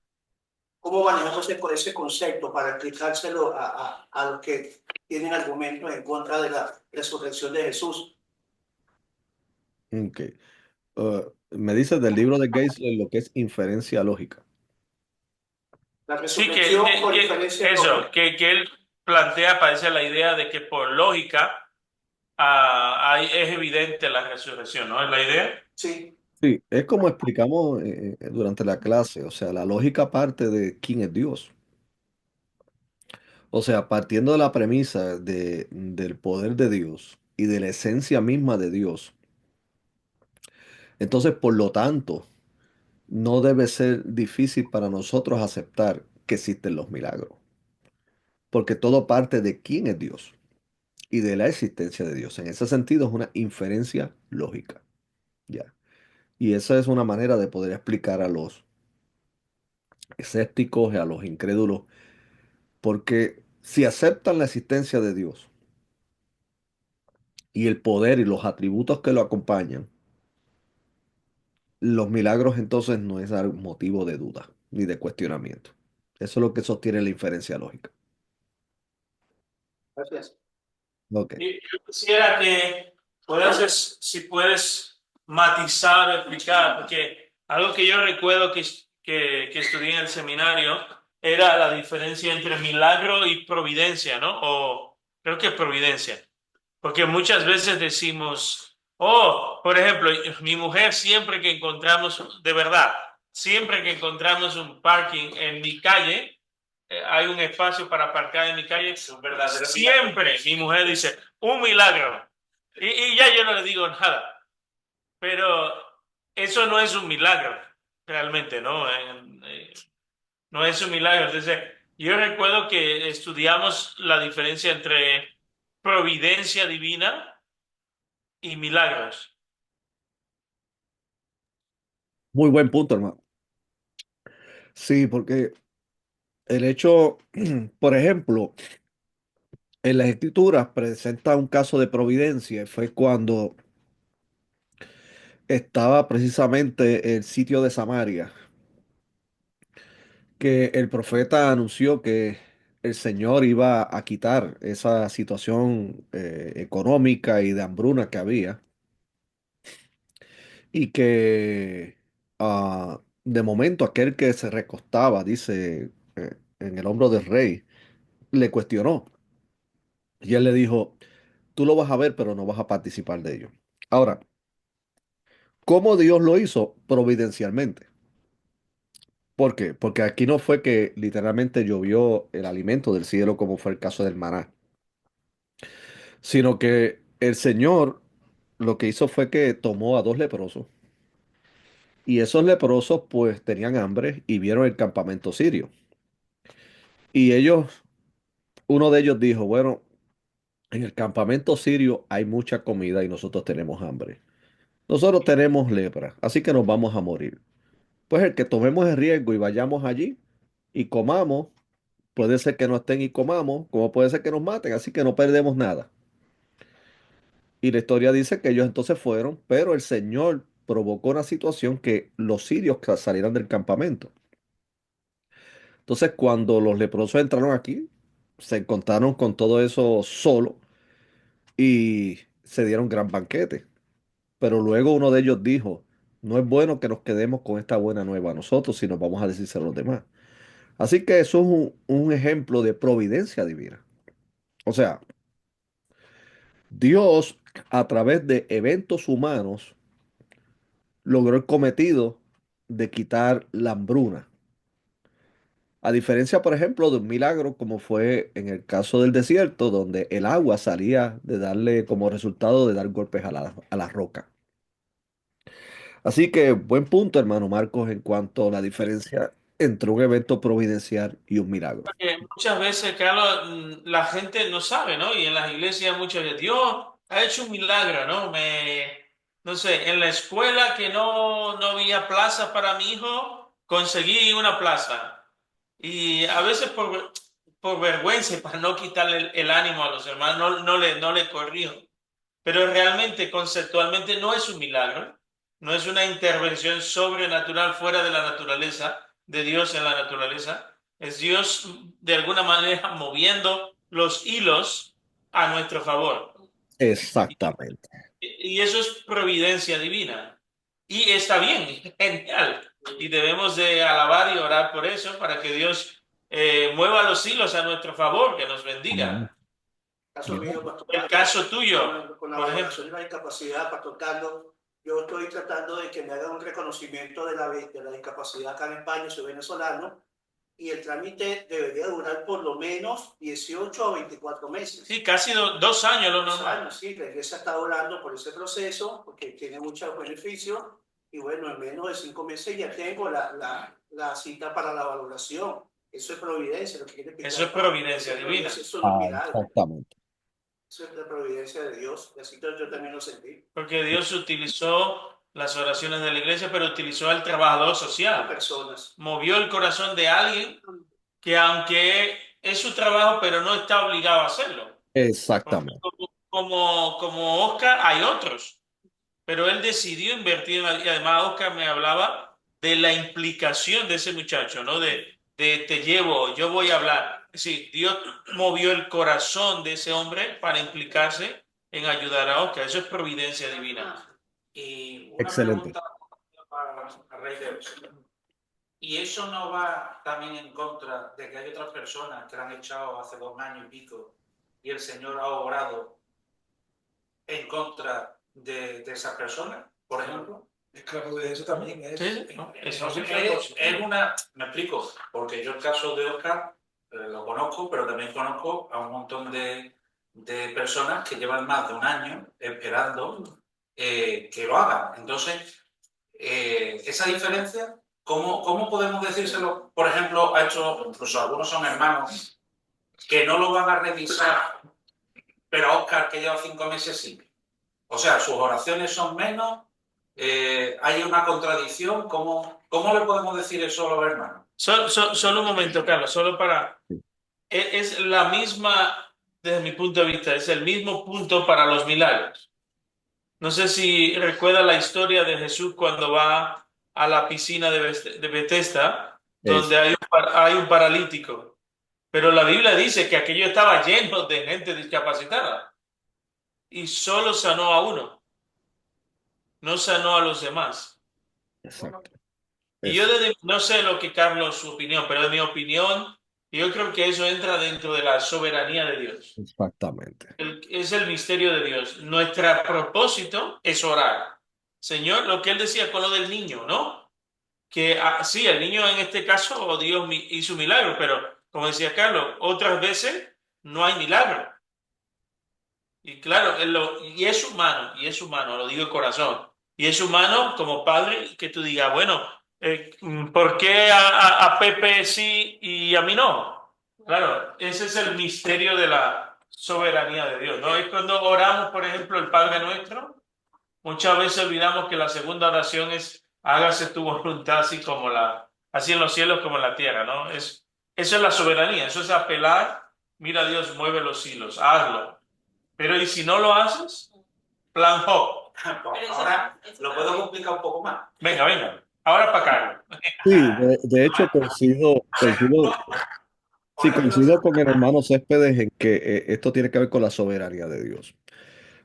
¿Cómo manejamos ese concepto para explicárselo a los que tienen argumentos en contra de la resurrección de Jesús? Ok. Me dices del libro de Geisler lo que es inferencia lógica. La Sí, resurrección por inferencia eso, lógica. que él plantea, parece la idea de que por lógica es evidente la resurrección, ¿no? ¿Es la idea? Sí, Sí, es como explicamos durante la clase, o sea, la lógica parte de quién es Dios. O sea, partiendo de la premisa del poder de Dios y de la esencia misma de Dios, entonces, por lo tanto, no debe ser difícil para nosotros aceptar que existen los milagros, porque todo parte de quién es Dios y de la existencia de Dios. En ese sentido, es una inferencia lógica, ¿ya? Y esa es una manera de poder explicar a los escépticos y a los incrédulos, porque si aceptan la existencia de Dios y el poder y los atributos que lo acompañan, los milagros entonces no es algún motivo de duda ni de cuestionamiento. Eso es lo que sostiene la inferencia lógica. gracias. Ok. Y yo quisiera que si puedes matizar o explicar, porque algo que yo recuerdo que estudié en el seminario era la diferencia entre milagro y providencia, ¿no? O creo que providencia. Porque muchas veces decimos, oh, por ejemplo, mi mujer siempre que encontramos, de verdad, siempre que encontramos un parking en mi calle, hay un espacio para aparcar en mi calle, siempre mi mujer dice, un milagro. Y ya yo no le digo nada, pero eso no es un milagro, realmente, ¿no? No es un milagro. Entonces, yo recuerdo que estudiamos la diferencia entre providencia divina y milagros. Muy buen punto, hermano. Sí, porque el hecho, por ejemplo, en las escrituras presenta un caso de providencia. Fue cuando estaba precisamente el sitio de Samaria, que el profeta anunció que el Señor iba a quitar esa situación económica y de hambruna que había, y que de momento aquel que se recostaba, dice, en el hombro del rey, le cuestionó. Y él le dijo, tú lo vas a ver, pero no vas a participar de ello. Ahora, ¿cómo Dios lo hizo? Providencialmente. ¿Por qué? Porque aquí no fue que literalmente llovió el alimento del cielo, como fue el caso del maná, sino que el Señor lo que hizo fue que tomó a dos leprosos, y esos leprosos pues tenían hambre y vieron el campamento sirio. Y uno de ellos dijo, bueno, en el campamento sirio hay mucha comida y nosotros tenemos hambre. Nosotros tenemos lepra, así que nos vamos a morir. Pues el que tomemos el riesgo y vayamos allí y comamos, puede ser que no estén y comamos, como puede ser que nos maten, así que no perdemos nada. Y la historia dice que ellos entonces fueron, pero el Señor provocó una situación que los sirios salieran del campamento. Entonces, cuando los leprosos entraron aquí, se encontraron con todo eso solo y se dieron gran banquete. Pero luego uno de ellos dijo, no es bueno que nos quedemos con esta buena nueva nosotros, si nos vamos a decírselo a los demás. Así que eso es un ejemplo de providencia divina. O sea, Dios a través de eventos humanos logró el cometido de quitar la hambruna. A diferencia, por ejemplo, de un milagro como fue en el caso del desierto, donde el agua salía de darle como resultado de dar golpes a la roca. Así que buen punto, hermano Marcos, en cuanto a la diferencia entre un evento providencial y un milagro. Porque muchas veces, Carlos, la gente no sabe, ¿no? Y en las iglesias muchas veces, Dios ha hecho un milagro, ¿no? No sé, en la escuela que no había plaza para mi hijo, conseguí una plaza. Y a veces por vergüenza y para no quitarle el ánimo a los hermanos, no le corrijo. Pero realmente, conceptualmente, no es un milagro, no es una intervención sobrenatural fuera de la naturaleza, de Dios en la naturaleza. Es Dios de alguna manera moviendo los hilos a nuestro favor. Exactamente. Y eso es providencia divina. Y está bien, genial. Y debemos de alabar y orar por eso, para que Dios mueva los hilos a nuestro favor, que nos Amén. bendiga. Caso Amén. mío, Pastor El Carlos, caso tuyo, con la por ejemplo. valoración de la discapacidad, Pastor Carlos, yo estoy tratando de que me hagan un reconocimiento de la discapacidad acá en España, soy venezolano, y el trámite debería durar por lo menos 18 o 24 meses. Sí, casi 2 años lo Dos normal. años, sí, la iglesia está orando por ese proceso porque tiene muchos beneficios y bueno, en menos de 5 meses ya tengo la cita para la valoración. Eso es providencia, lo que quiere Eso es explicar. providencia divina. Eso no es Ah, milagro, exactamente. eso es la providencia de Dios. Y así yo también lo sentí. Porque Dios utilizó las oraciones de la iglesia, pero utilizó al trabajador Las social. personas. Movió el corazón de alguien que aunque es su trabajo, pero no está obligado a hacerlo. Porque Exactamente. como Oscar, hay otros. Pero él decidió invertir y además Oscar me hablaba de la implicación de ese muchacho, ¿no? De te llevo, yo voy a hablar. Sí, Dios movió el corazón de ese hombre para implicarse en ayudar a Oscar. Eso es providencia divina. Y una Excelente. pregunta para el Rey de Dios. ¿Y eso no va también en contra de que hay otras personas que la han echado hace 2 años y pico y el Señor ha obrado en contra de esas personas, por ejemplo? Claro, de eso también es. Sí, ¿no? Eso Es una, me explico, porque yo el caso de Oscar lo conozco, pero también conozco a un montón de personas que llevan más de 1 año esperando que lo hagan. Entonces, esa diferencia, ¿cómo podemos decírselo? Por ejemplo, a estos, incluso algunos son hermanos, que no lo van a revisar, pero a Oscar, que lleva 5 meses, sí. O sea, sus oraciones son menos, hay una contradicción. ¿Cómo le podemos decir eso a los hermanos? Solo un momento, Carlos, solo para... Es la misma, desde mi punto de vista, es el mismo punto para los milagros. No sé si recuerda la historia de Jesús cuando va a la piscina de Bethesda, Es donde hay un paralítico. Pero la Biblia dice que aquello estaba lleno de gente discapacitada y solo sanó a uno, no sanó a los demás. exacto. Y yo Es no sé lo que Carlos, su opinión, pero de mi opinión, yo creo que eso entra dentro de la soberanía de Dios. exactamente. Es el misterio de Dios. Nuestro propósito es orar. Señor, lo que él decía con lo del niño, ¿no? Que sí, el niño en este caso, Dios hizo un milagro, pero como decía Carlos, otras veces no hay milagro. Y claro, y es humano, lo digo de corazón. Y es humano como padre que tú digas, bueno, ¿por qué a Pepe sí y a mí no? Claro, ese es el misterio de la soberanía de Dios, ¿no? Es cuando oramos, por ejemplo, el Padre Nuestro, muchas veces olvidamos que la segunda oración es hágase tu voluntad así en los cielos como en la tierra, ¿no? Eso es la soberanía, eso es apelar, mira Dios, mueve los hilos, hazlo. Pero ¿y si no lo haces? Plan Job. Ahora lo puedo complicar un poco más. Venga. Ahora para Carlos. Sí, de hecho Por sí, ejemplo, coincido con el hermano Céspedes en que esto tiene que ver con la soberanía de Dios.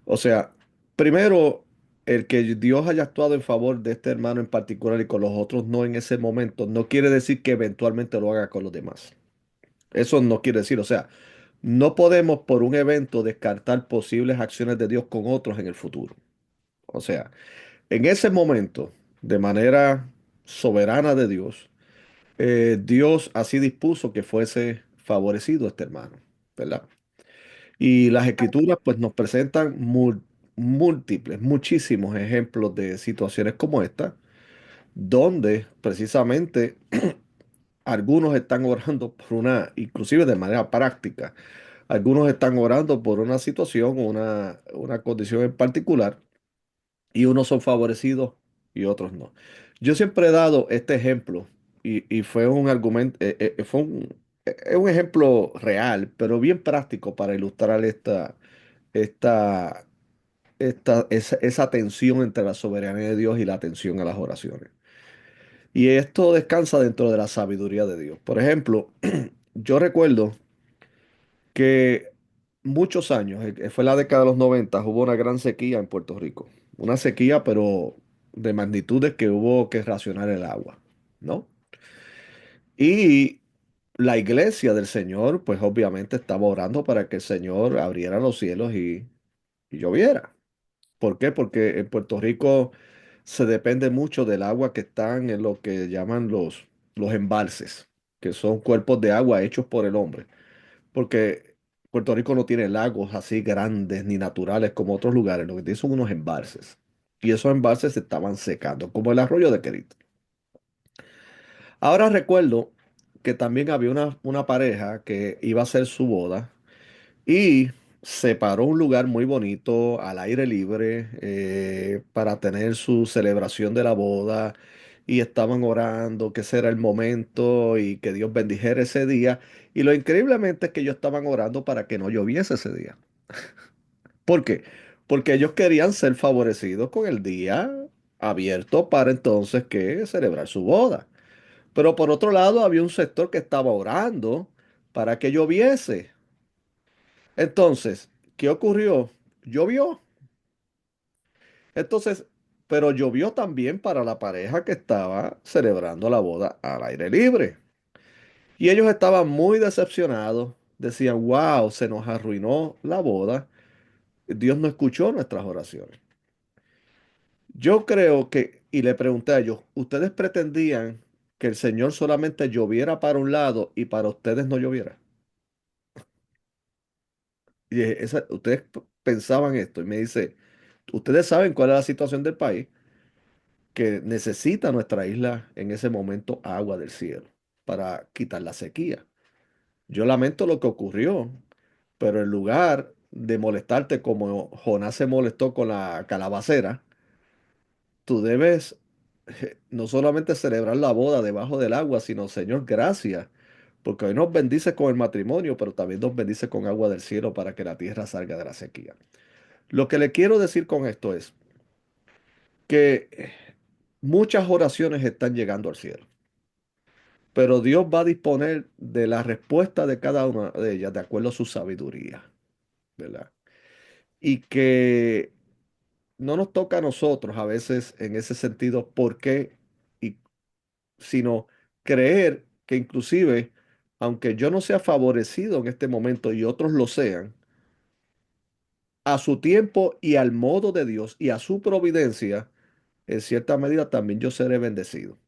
O sea, primero, el que Dios haya actuado en favor de este hermano en particular y con los otros no en ese momento, no quiere decir que eventualmente lo haga con los demás. Eso no quiere decir, o sea, no podemos por un evento descartar posibles acciones de Dios con otros en el futuro. O sea, en ese momento, de manera soberana de Dios, Dios así dispuso que fuese favorecido este hermano, ¿verdad? Y las escrituras pues nos presentan múltiples, muchísimos ejemplos de situaciones como esta, donde precisamente algunos están orando por una, inclusive de manera práctica, algunos están orando por una situación o una condición en particular y unos son favorecidos y otros no. Yo siempre he dado este ejemplo y fue un argumento, es un ejemplo real, pero bien práctico para ilustrar esta, esa tensión entre la soberanía de Dios y la atención a las oraciones. Y esto descansa dentro de la sabiduría de Dios. Por ejemplo, yo recuerdo que muchos años, fue la década de los 90, hubo una gran sequía en Puerto Rico. Una sequía, pero de magnitudes que hubo que racionar el agua, ¿no? Y la iglesia del Señor, pues obviamente estaba orando para que el Señor abriera los cielos y lloviera. ¿Por qué? Porque en Puerto Rico se depende mucho del agua que están en lo que llaman los embalses, que son cuerpos de agua hechos por el hombre. Porque Puerto Rico no tiene lagos así grandes ni naturales como otros lugares, lo que tiene son unos embalses. Y esos embalses se estaban secando, como el arroyo de Querito. Ahora recuerdo que también había una pareja que iba a hacer su boda y separó un lugar muy bonito al aire libre para tener su celebración de la boda y estaban orando que ese era el momento y que Dios bendijera ese día. Y lo increíblemente es que ellos estaban orando para que no lloviese ese día. ¿Por qué? Porque ellos querían ser favorecidos con el día abierto para entonces que celebrar su boda. Pero por otro lado había un sector que estaba orando para que lloviese. Entonces, ¿qué ocurrió? Llovió. Entonces, pero llovió también para la pareja que estaba celebrando la boda al aire libre. Y ellos estaban muy decepcionados. Decían, wow, se nos arruinó la boda. Dios no escuchó nuestras oraciones. Yo creo que, y le pregunté a ellos, ¿ustedes pretendían que el Señor solamente lloviera para un lado y para ustedes no lloviera? Y dije, ustedes pensaban esto. Y me dice, ustedes saben cuál es la situación del país, que necesita nuestra isla en ese momento agua del cielo para quitar la sequía. Yo lamento lo que ocurrió, pero en lugar de molestarte como Jonás se molestó con la calabacera, tú debes no solamente celebrar la boda debajo del agua, sino, Señor, gracias, porque hoy nos bendice con el matrimonio, pero también nos bendice con agua del cielo para que la tierra salga de la sequía. Lo que le quiero decir con esto es que muchas oraciones están llegando al cielo, pero Dios va a disponer de la respuesta de cada una de ellas de acuerdo a su sabiduría, ¿verdad? Y que no nos toca a nosotros a veces en ese sentido por qué, y, sino creer que inclusive, aunque yo no sea favorecido en este momento y otros lo sean, a su tiempo y al modo de Dios y a su providencia, en cierta medida también yo seré bendecido.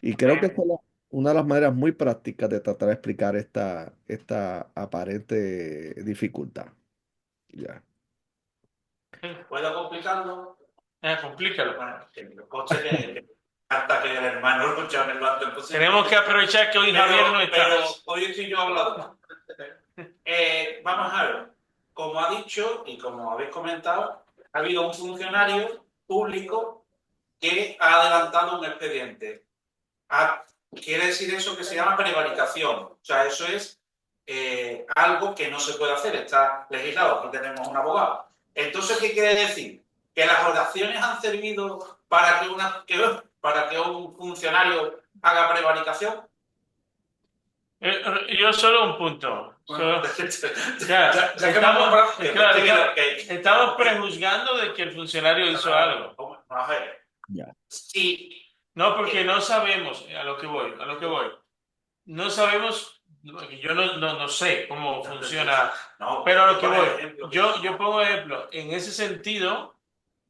Y creo que esta es una de las maneras muy prácticas de tratar de explicar esta aparente dificultad. Ya. ¿Puedo complicarlo? Complícalo. Bueno, que me conste que hasta que el hermano lo llame el banco entonces. Tenemos que aprovechar que hoy Javier no está. Pero hoy estoy yo hablando. Vamos a ver, como ha dicho y como habéis comentado, ha habido un funcionario público que ha adelantado un expediente. Quiere decir eso que se llama prevaricación. O sea, eso es algo que no se puede hacer. Está legislado. Aquí tenemos un abogado. Entonces, ¿qué quiere decir? Que las oraciones han servido para para que un funcionario haga prevaricación. Yo solo un punto. Bueno, Ya, ya que hemos comprado- claro, Mira, que- estamos prejuzgando de que el funcionario hizo algo. Vamos a ver. Ya. Sí, No, porque no sabemos, a lo que voy. No sabemos, yo no sé cómo funciona, no, pero a lo que por voy, ejemplo, yo pongo ejemplo, en ese sentido,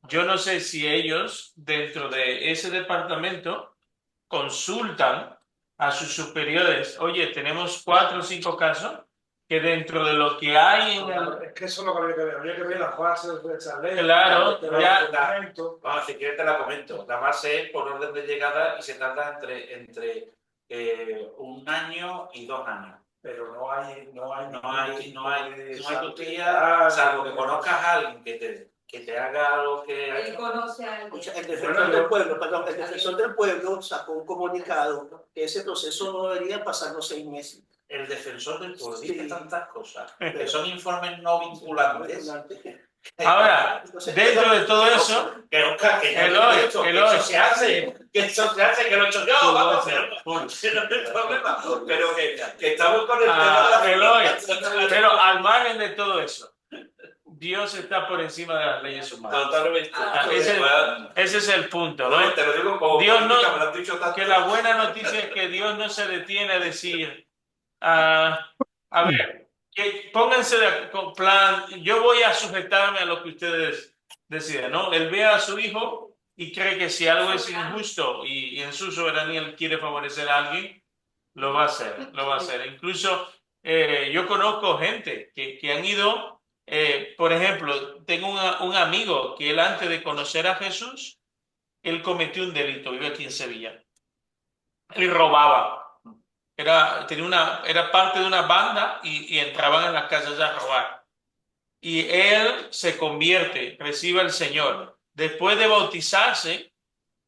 yo no sé si ellos dentro de ese departamento consultan a sus superiores, oye, tenemos 4 o 5 casos que dentro de lo que hay en el... Es que eso es lo que habría que ver las bases de esa ley. Claro, ya. Vamos, si quieres te la comento. La base es por orden de llegada y se tarda entre 1 año y 2 años. Pero no hay costilla, salvo que conozcas a alguien que te haga lo que... Él conoce a alguien. Escucha, el defensor del pueblo, perdón, el defensor del pueblo sacó un comunicado que ese proceso no debería pasar los 6 meses. El defensor del pueblo dice Sí. tantas cosas, que son informes no vinculantes. Ahora, dentro de todo eso, Que Oscar, que Eloy, eso se hace, que lo he hecho yo, Tú vamos, lo pero haces. no hay problema. Pero que estamos con el tema Ah, de Eloy, la... pero al margen de todo eso, Dios está por encima de las leyes humanas. Totalmente. Ese es el punto, ¿no? Te lo digo como Dios no- política, me lo han dicho tanto. Que la buena noticia es que Dios no se detiene a decir, a ver, que pónganse con plan, yo voy a sujetarme a lo que ustedes deciden, ¿no? Él ve a su hijo y cree que si algo es injusto y en su soberanía él quiere favorecer a alguien, lo va a hacer. Incluso yo conozco gente que han ido, por ejemplo, tengo un amigo que él antes de conocer a Jesús, él cometió un delito, vive aquí en Sevilla. Él robaba. Era parte de una banda y entraban en las casas a robar. Y él se convierte, recibe al Señor. Después de bautizarse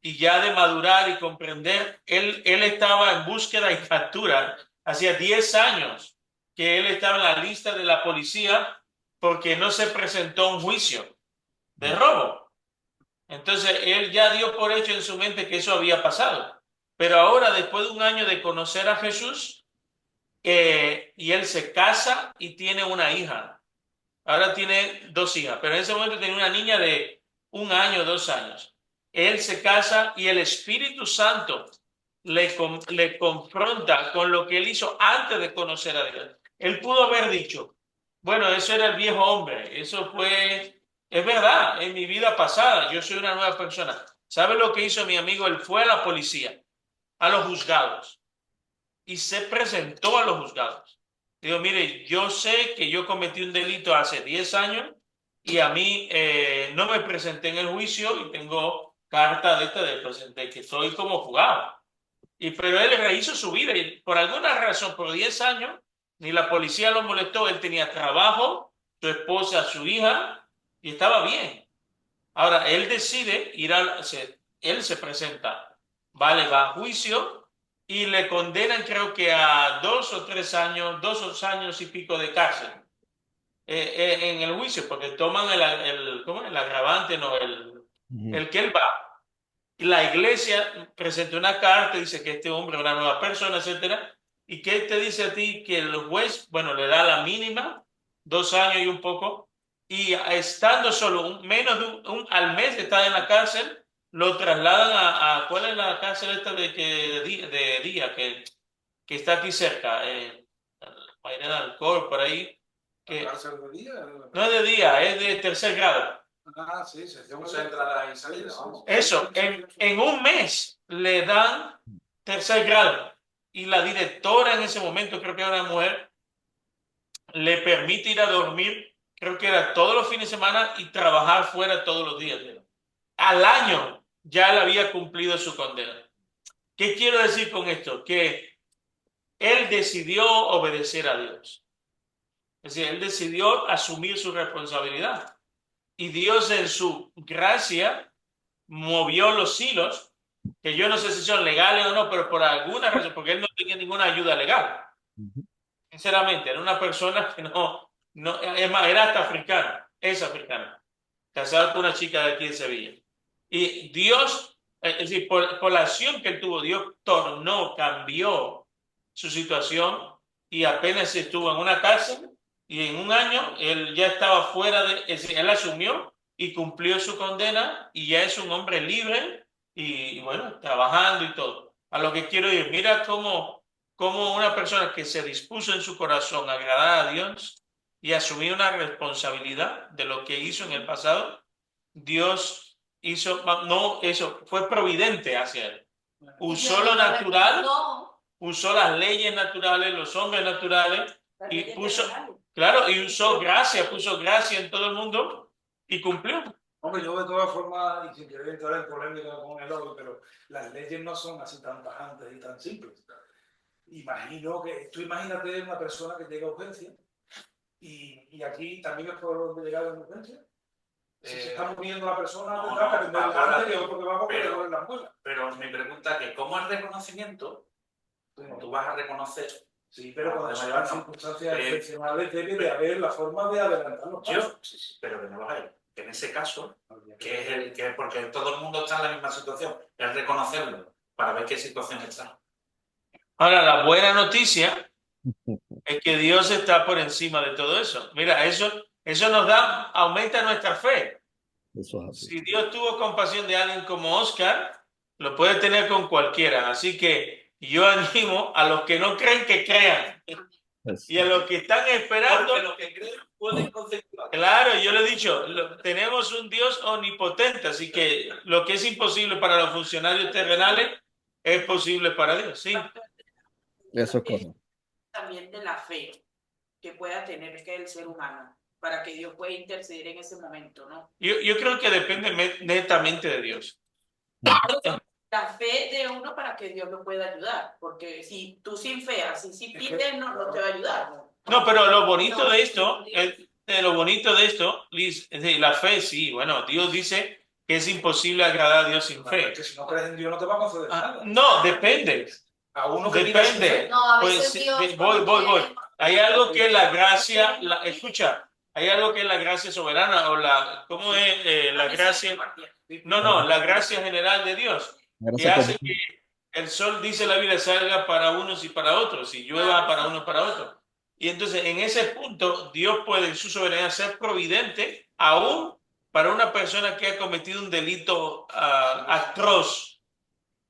y ya de madurar y comprender, él estaba en búsqueda y captura. Hacía 10 años que él estaba en la lista de la policía porque no se presentó a un juicio de robo. Entonces él ya dio por hecho en su mente que eso había pasado. Pero ahora, después de un año de conocer a Jesús, y él se casa y tiene una hija. Ahora tiene 2 hijas, pero en ese momento tenía una niña de 1 año, 2 años. Él se casa y el Espíritu Santo le confronta con lo que él hizo antes de conocer a Dios. Él pudo haber dicho, bueno, eso era el viejo hombre, eso fue, es verdad, en mi vida pasada, yo soy una nueva persona. ¿Sabe lo que hizo mi amigo? Él fue a la policía, a los juzgados, y se presentó a los juzgados. Digo, mire, yo sé que yo cometí un delito hace 10 años y a mí no me presenté en el juicio y tengo carta de que estoy como juzgado. Pero él rehizo su vida y por alguna razón, por 10 años, ni la policía lo molestó. Él tenía trabajo, su esposa, su hija y estaba bien. Ahora, él decide él se presenta, vale, va a juicio y le condenan creo que a 2 o 3 años, 2 años y pico de cárcel en el juicio, porque toman ¿cómo es? El agravante, no, el que él va. Y la iglesia presentó una carta, dice que este hombre es una nueva persona, etcétera. ¿Y qué te dice a ti? Que el juez, bueno, le da la mínima, 2 años y un poco, y estando solo menos de al mes de estar en la cárcel, lo trasladan ¿cuál es la cárcel esta de día que está aquí cerca? Mairena Alcor, por ahí. Que, no es de día, es de tercer grado. Ah, sí, entrada y salida, vamos. Eso, en un mes le dan tercer grado y la directora en ese momento, creo que era una mujer, le permite ir a dormir, creo que era todos los fines de semana y trabajar fuera todos los días. Al año ya él había cumplido su condena. ¿Qué quiero decir con esto? Que él decidió obedecer a Dios. Es decir, él decidió asumir su responsabilidad. Y Dios en su gracia movió los hilos, que yo no sé si son legales o no, pero por alguna razón, porque él no tenía ninguna ayuda legal. Sinceramente, era una persona que es más, era hasta africana, es africana, casada con una chica de aquí de Sevilla. Y Dios, es decir, por la acción que él tuvo, Dios cambió su situación y apenas estuvo en una cárcel y en un año él ya estaba fuera de, es decir, él asumió y cumplió su condena y ya es un hombre libre y bueno, trabajando y todo. A lo que quiero ir, mira cómo una persona que se dispuso en su corazón a agradar a Dios y asumir una responsabilidad de lo que hizo en el pasado, Dios hizo, no, eso fue providente hacia él. Usó lo natural, usó las leyes naturales, los hombres naturales y puso, claro, y puso gracia en todo el mundo y cumplió. Hombre, yo de todas formas, y sin querer entrar en polémica con el otro, pero las leyes no son así tan tajantes y tan simples. Tú imagínate una persona que llega a urgencia y aquí también es por donde llegar a urgencia. Si se está muriendo la persona, no, tendrá que atender ahora antes que otro que va porque le duele la muela. Pero mi pregunta es que, ¿cómo es reconocimiento? Tú vas a reconocer. Sí, pero cuando se dan bueno, circunstancias excepcionales debe de haber la forma de adelantar los pasos. Sí, pero que no los hay. Que en ese caso, porque todo el mundo está en la misma situación, es reconocerlo para ver qué situación está. Ahora, la buena noticia es que Dios está por encima de todo eso. Mira, eso nos aumenta nuestra fe. Eso es así. Si Dios tuvo compasión de alguien como Oscar, lo puede tener con cualquiera. Así que yo animo a los que no creen que crean. Y a los que están esperando. Porque los que creen pueden conceptualizar. Claro, yo le he dicho, tenemos un Dios omnipotente, así que lo que es imposible para los funcionarios terrenales es posible para Dios, sí. Eso es correcto. También de la fe que pueda tener que el ser humano para que Dios pueda interceder en ese momento, ¿no? Yo creo que depende netamente de Dios. La fe de uno para que Dios lo pueda ayudar, porque si tú sin fe, así si pides, no te va a ayudar. No, pero lo bonito de esto, Liz, es de la fe, sí, bueno, Dios dice que es imposible agradar a Dios sin fe. Que si no crees en Dios no te va a conceder nada. No, depende. A uno que vive sin Depende. fe. No, a Pues veces Dios voy. Hay algo que es la gracia, escucha, hay algo que es la gracia soberana o ¿cómo es la gracia? No, la gracia general de Dios, que Gracias hace por- que el sol, dice la Biblia, salga para unos y para otros, y llueva para unos y para otros. Y entonces, en ese punto, Dios puede en su soberanía ser providente, aún para una persona que ha cometido un delito atroz,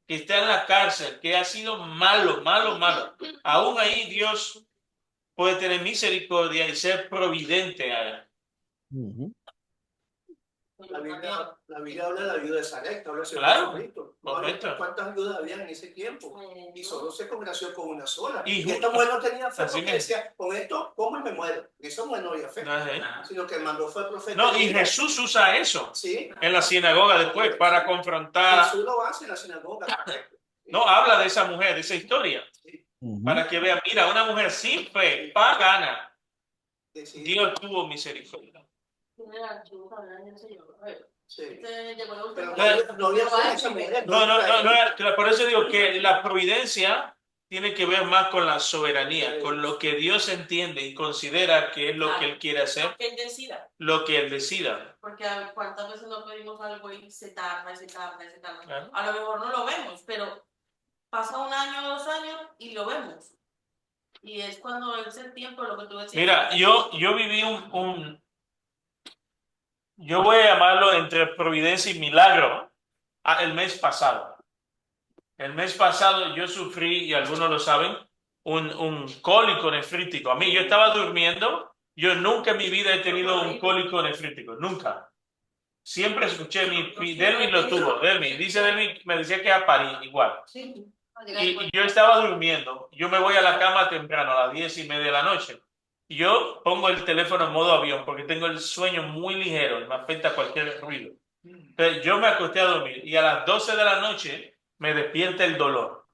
que está en la cárcel, que ha sido malo. Aún ahí Dios puede tener misericordia y ser providente a él. Ujú. La Biblia habla de la viuda de Sarepta, habla de Claro, Jesucristo. correcto. ¿Cuántas viudas había en ese tiempo? Y solo se congració con una sola. Y Y esta mujer no tenía fe así porque mismo. decía, con esto como y me muero. Y esa mujer no había fe, No, sino que mandó fue el profeta. no, y Jesús usa eso Sí, en la sinagoga después para confrontar. Jesús lo hace en la sinagoga. No, habla de esa mujer, de esa historia, Ujú. para que vean, mira, una mujer sin fe, pagana, Sí, Dios tuvo misericordia. sí. Pero Pero no había fe en esa mujer. No, por eso digo que la providencia tiene que ver más con la soberanía, con lo que Dios entiende y considera que es lo que Él quiere hacer, que Él decida. lo que Él decida. Porque cuántas veces no pedimos algo y se tarda. Claro. A lo mejor no lo vemos, pero pasa un año, 2 años y lo vemos. Y es cuando es el tiempo, lo que tú decías. Mira, yo viví yo voy a llamarlo entre providencia y milagro, el mes pasado. El mes pasado yo sufrí, y algunos lo saben, un cólico nefrítico. A mí, yo estaba durmiendo, yo nunca en mi vida he tenido un cólico nefrítico, nunca. Siempre escuché, Delmi lo tuvo, dice Delmi, me decía que a París, igual. Y yo estaba durmiendo, yo me voy a la cama temprano, a las 10:30 de la noche. Y yo pongo el teléfono en modo avión porque tengo el sueño muy ligero y me afecta cualquier ruido. Entonces yo me acosté a dormir y a las 12 de la noche me despierta el dolor.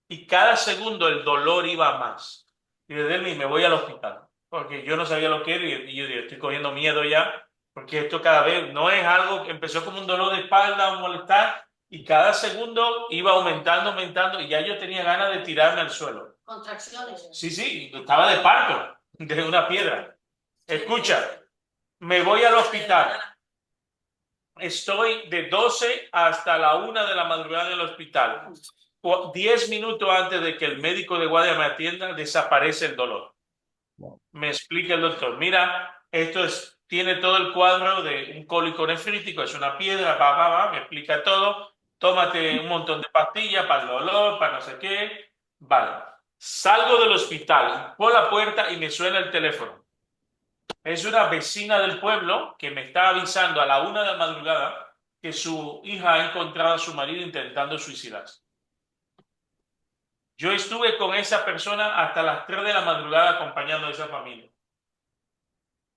Y cada segundo el dolor iba más. Y desde mí me voy al hospital porque yo no sabía lo que era y yo digo, estoy cogiendo miedo ya porque esto cada vez no es algo que empezó como un dolor de espalda, un molestar y cada segundo iba aumentando y ya yo tenía ganas de tirarme al suelo. Contracciones. Sí, estaba de parto de una piedra. Escucha, me voy al hospital. Estoy de 12 hasta la 1 de la madrugada en el hospital. 10 minutos antes de que el médico de guardia me atienda, desaparece el dolor. Wow. Me explica el doctor, mira, tiene todo el cuadro de un cólico nefrítico, es una piedra, me explica todo, tómate un montón de pastillas para el dolor, para no sé qué. Vale, salgo del hospital, por la puerta y me suena el teléfono. Es una vecina del pueblo que me está avisando a la 1 de la madrugada que su hija ha encontrado a su marido intentando suicidarse. Yo estuve con esa persona hasta las 3 de la madrugada acompañando a esa familia.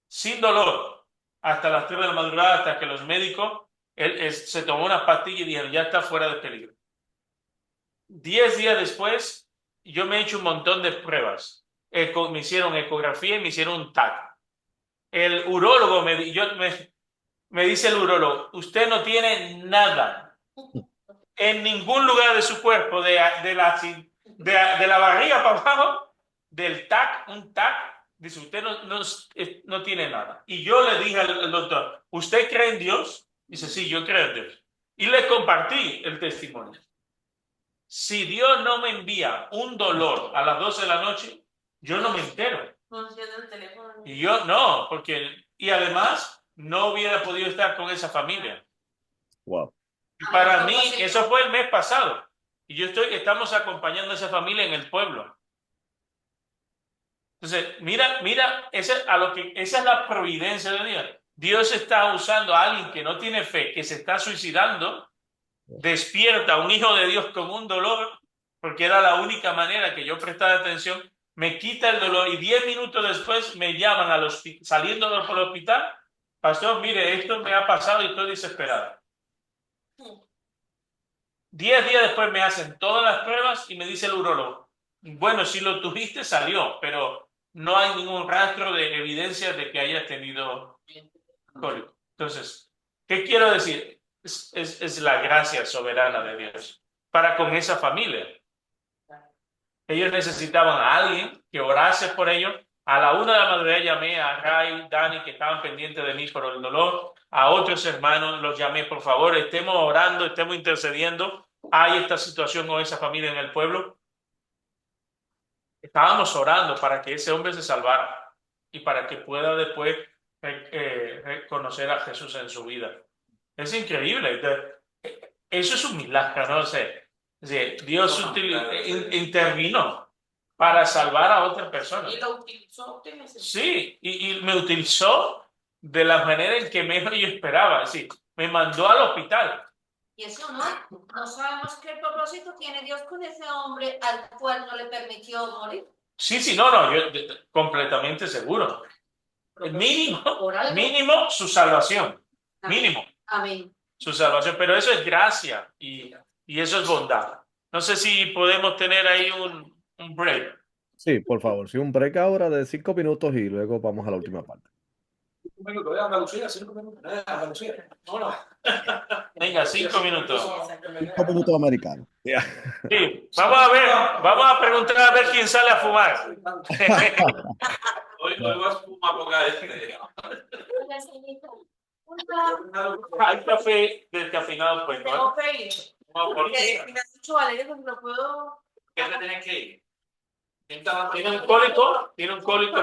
Sin dolor, hasta las 3 de la madrugada, hasta que los médicos, él se tomó unas pastillas y dijeron, ya está fuera de peligro. 10 días después, yo me he hecho un montón de pruebas. Me hicieron ecografía y me hicieron un TAC. El urólogo me dice el urólogo, usted no tiene nada en ningún lugar de su cuerpo, de la barriga para abajo, del TAC, un TAC, dice, usted no tiene nada. Y yo le dije al doctor, ¿usted cree en Dios? Dice, sí, yo creo en Dios. Y le compartí el testimonio. Si Dios no me envía un dolor a las 12 de la noche, yo no me entero. No enciende el teléfono. Y yo no, y además no hubiera podido estar con esa familia. Wow. Y para mí, eso fue el mes pasado. Y estamos acompañando a esa familia en el pueblo. Entonces, mira, esa es la providencia de Dios. Dios está usando a alguien que no tiene fe, que se está suicidando, despierta a un hijo de Dios con un dolor, porque era la única manera que yo prestara atención, me quita el dolor y 10 minutos después me llaman saliendo por el hospital, pastor, mire, esto me ha pasado y estoy desesperado. 10 días después me hacen todas las pruebas y me dice el urólogo, bueno, si lo tuviste salió, pero no hay ningún rastro de evidencia de que hayas tenido cólico. Entonces, ¿qué quiero decir? Es la gracia soberana de Dios para con esa familia. Ellos necesitaban a alguien que orase por ellos. A la 1 de la madrugada llamé a Ray, Dani, que estaban pendientes de mí por el dolor. A otros hermanos los llamé, por favor, estemos orando, estemos intercediendo. Hay esta situación con esa familia en el pueblo. Estábamos orando para que ese hombre se salvara y para que pueda después reconocer a Jesús en su vida. Es increíble. Eso es un milagro, ¿no? O sea, Dios intervino para salvar a otra persona. Y lo utilizó. Sí, y me utilizó de la manera en que menos yo esperaba. Es decir, me mandó al hospital. Y eso no sabemos qué propósito tiene Dios con ese hombre al cual no le permitió morir. Sí, no, yo completamente seguro. Mínimo su salvación. Mínimo. Amén. Su salvación, pero eso es gracia y eso es bondad. No sé si podemos tener ahí un break. Sí, por favor, sí, un break ahora de 5 minutos y luego vamos a la última parte. 5 minutos, Andalucía, 5 minutos. Andalucía. No. Venga, 5 minutos. 5 minutos americanos. Yeah. Sí, vamos a preguntar a ver quién sale a fumar. Hoy vas a fumar poca Hay café descafeinado, pues, ¿no? Tengo que ir. Porque ¿Qué me has dicho Valeria que no puedo. te tienes que ir? ¿Tiene un cólico? ¿Tiene un cólico?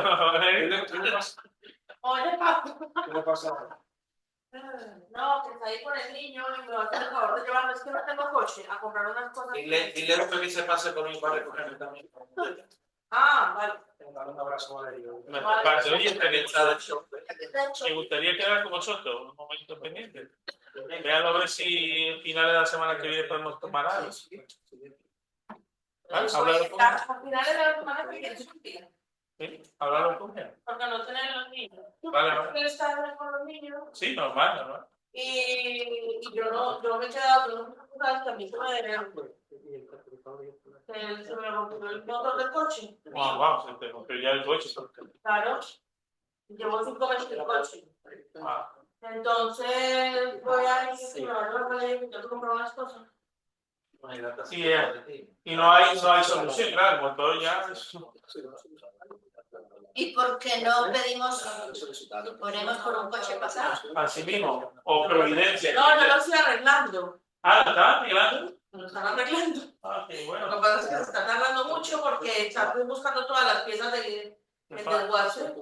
Oye, papi. ¿Qué le pasa ahora? No, que está ahí con el niño y me va a hacer el favor de llevarme. Es que no tengo coche a comprar unas cosas. Dile que se pase por mí para recogerme también. Ah, vale. Un abrazo, Valerio. Oye, De hecho, me gustaría quedar con vosotros un momento pendiente. Vean a ver si a finales de la semana que viene podemos tomar algo. Hablaron con él. a finales de la semana que viene contigo. Sí, hablaron con él. Porque no tener los niños. Vale. Quiero estar con los niños. Sí, normal. Y yo me he quedado con unas cosas que a mí se me deben. Se me rompió el motor del coche. Wow, se te rompió ya el coche. Claro. Llevo 5 meses el coche. Ah, Entonces voy a ir y me van a tengo que comprar unas cosas. y no hay solución, claro, el motor ya. ¿Y por qué no ponemos por un coche pasado? Así mismo, o providencia. No, yo lo estoy arreglando. Ah, ¿lo están arreglando? Lo están arreglando. Ah, ok. porque estoy buscando todas las piezas del desguace.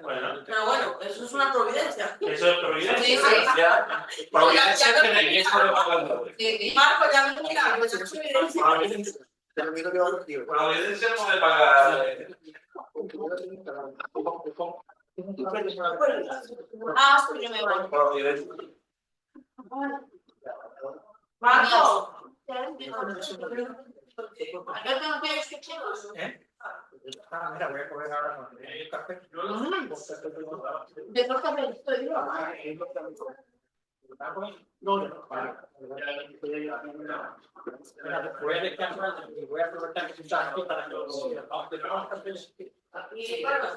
Bueno, Pero bueno, eso es una providencia. eso es providencia. Sí, sí. Providencia que de eso le pagando. Marco, ya me mira, pues es providencia. Providencia no le paga. Ah, pues yo me voy. Providencia. Marco. Yo tengo que escuchar. Mira, voy a coger ahora el café. De todo café, estoy yo. Voy a descansar y voy a aprovechar que estás aquí para que Y bueno,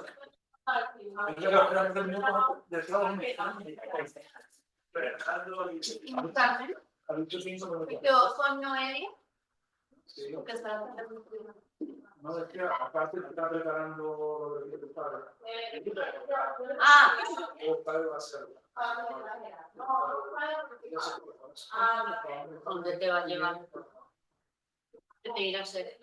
Yo con Noelia. Sí, Que está no, es que aparte te está preparando lo de tu padre. Ah, El padre va a hacerlo. ¿dónde te va a llevar? ¿Qué te irá a hacer?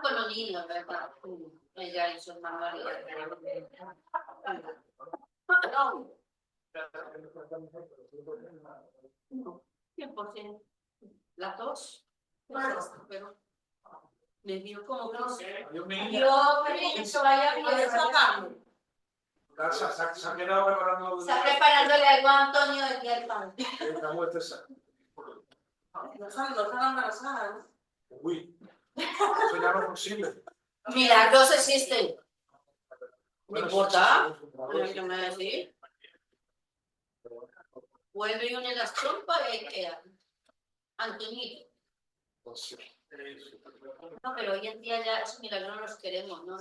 Con los niños, ¿verdad? Ella y su hermano. No, 100%. Las dos. Pero me dio como que yo que se vaya bien. Se ha quedado preparando. Está preparándole algo a Antonio del día del pan. no están embarazadas. Uy, eso ya no es posible. Milagros existen. No importa. ¿Qué me decís? Vuelve y une las trompas y ahí queda. Antonito. No, pero hoy en día ya esos milagros no los queremos. No.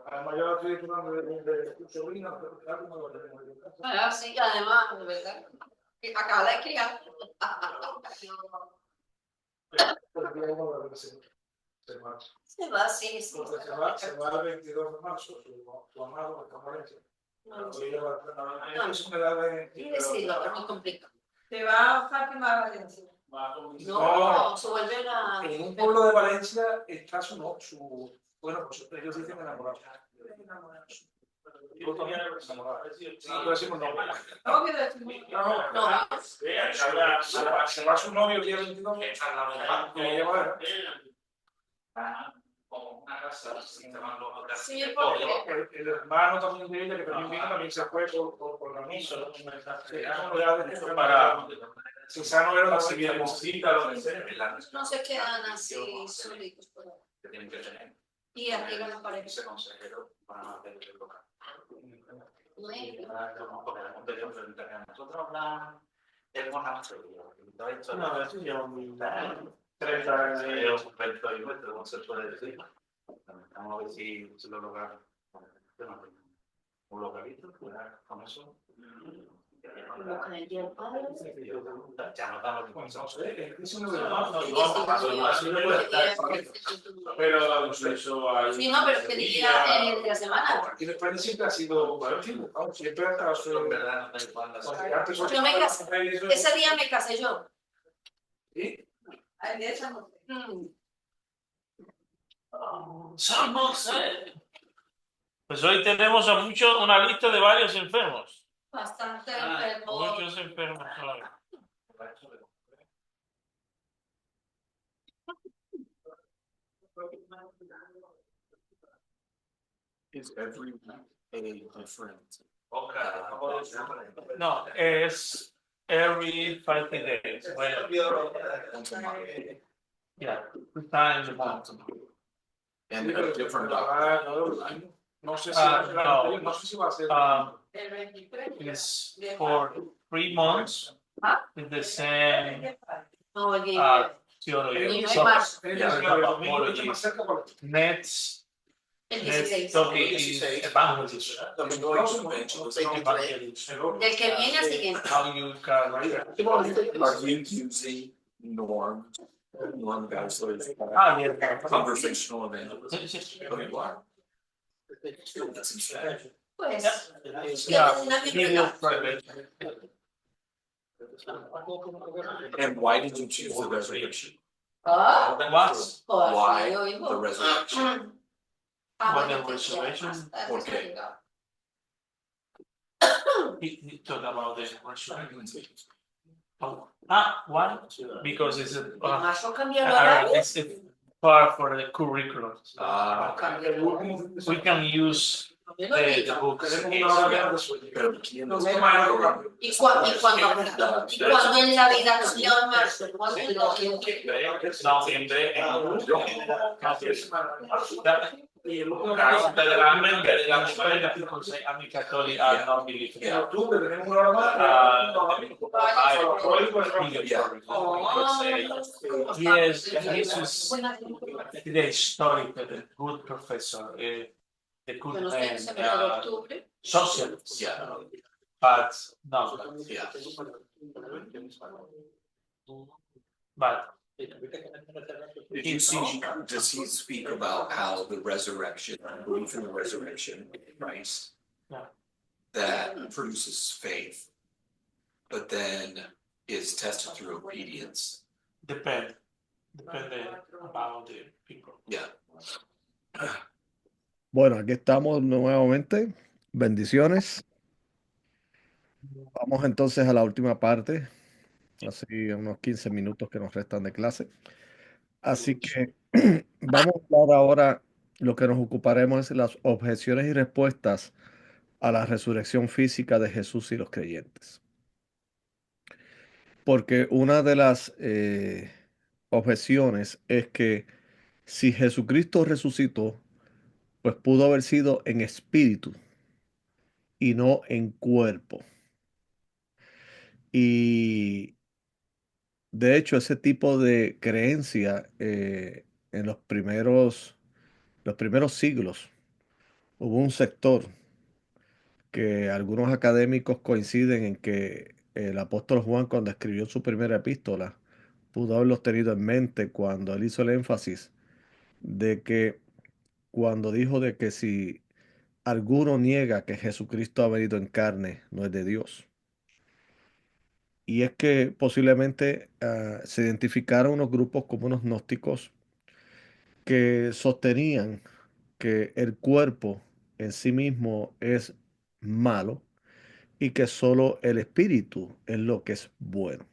Además, yo estoy disfrutando de tu sobrina, pero claro, no lo tenemos. Ah, sí, además, de verdad. Acaba de criar. Se va, sí. Se va el 22 de marzo, su amado, está en Valencia. Eso me da de. Sí, decirlo, es muy complicado. Te va a Fátima a Valencia. No, se vuelve a. En un pueblo de Valencia está bueno, pues ellos dicen enamorado. Yo también enamorado. No decimos no. Se va su novio el día 22 y le lleva Sí, porque. el hermano también de ella, que también vino, también se fue por la misa. Para Susano era la civil, No se quedan así solitos por ahí. Y aquí van a parecer. Ese consejero para hacer el local. Nosotros hablamos del monasterio. No, eso lleva muy 30 años. No se puede decir. Vamos a ver si lo logramos. Un localito, con eso. Ya no da lo que no sé, es uno pero eso hay. Sí, no, pero es que día de la semana. Aquí en España siempre ha sido, bueno, siempre ha estado en verdad no da igual la Yo me casé. Ese día me casé yo. ¿Sí? Pues hoy tenemos una lista de varios enfermos. Bastante enfermo. Muchos enfermos hoy. Is every a different? No, es every 50 days. Bueno, yeah, time the month. And a different doctor. No sé No. no sé si va a ser. It's for 3 months with the same No, el theory. no hay más. Next El 16. topic is evangelism. Del que viene al siguiente. How you can Are you using norm guys, yeah. conversational evangelists? Sí, sí. Okay, wow. Pues, Yeah, nadie he will private. And why did you choose the resurrection? ah, What? pues, Why yo the oigo. resurrection? What the resurrection? Okay. He talked about the resurrection. Why? Because it's Más lo cambió el horario. it's a part for the curriculum. Ah, We can use the books. pero ¿quién No es? me y cuando en la vida normal, cuando en la Because I'm Catholic, I don't believe in En that. octubre tenemos un programa. Yes, Jesus, the historical, the good professor, the good Yo no sé, man, se me quedó octubre. socialist, Yeah, but no, yeah. but Did you see, does he speak about how the resurrection, belief in the resurrection of Christ? Yeah. That produces faith, but then is tested through obedience. depend about the people. Yeah. Bueno, aquí estamos nuevamente. Bendiciones. Vamos entonces a la última parte, así unos 15 minutos que nos restan de clase. Así que vamos a hablar ahora, lo que nos ocuparemos es las objeciones y respuestas a la resurrección física de Jesús y los creyentes. Porque una de las objeciones es que si Jesucristo resucitó, pues pudo haber sido en espíritu y no en cuerpo. Y de hecho, ese tipo de creencia en los primeros siglos hubo un sector que algunos académicos coinciden en que el apóstol Juan, cuando escribió su primera epístola, pudo haberlos tenido en mente cuando él hizo el énfasis de que cuando dijo de que si alguno niega que Jesucristo ha venido en carne, no es de Dios. Y es que posiblemente se identificaron unos grupos como unos gnósticos que sostenían que el cuerpo en sí mismo es malo y que solo el espíritu es lo que es bueno.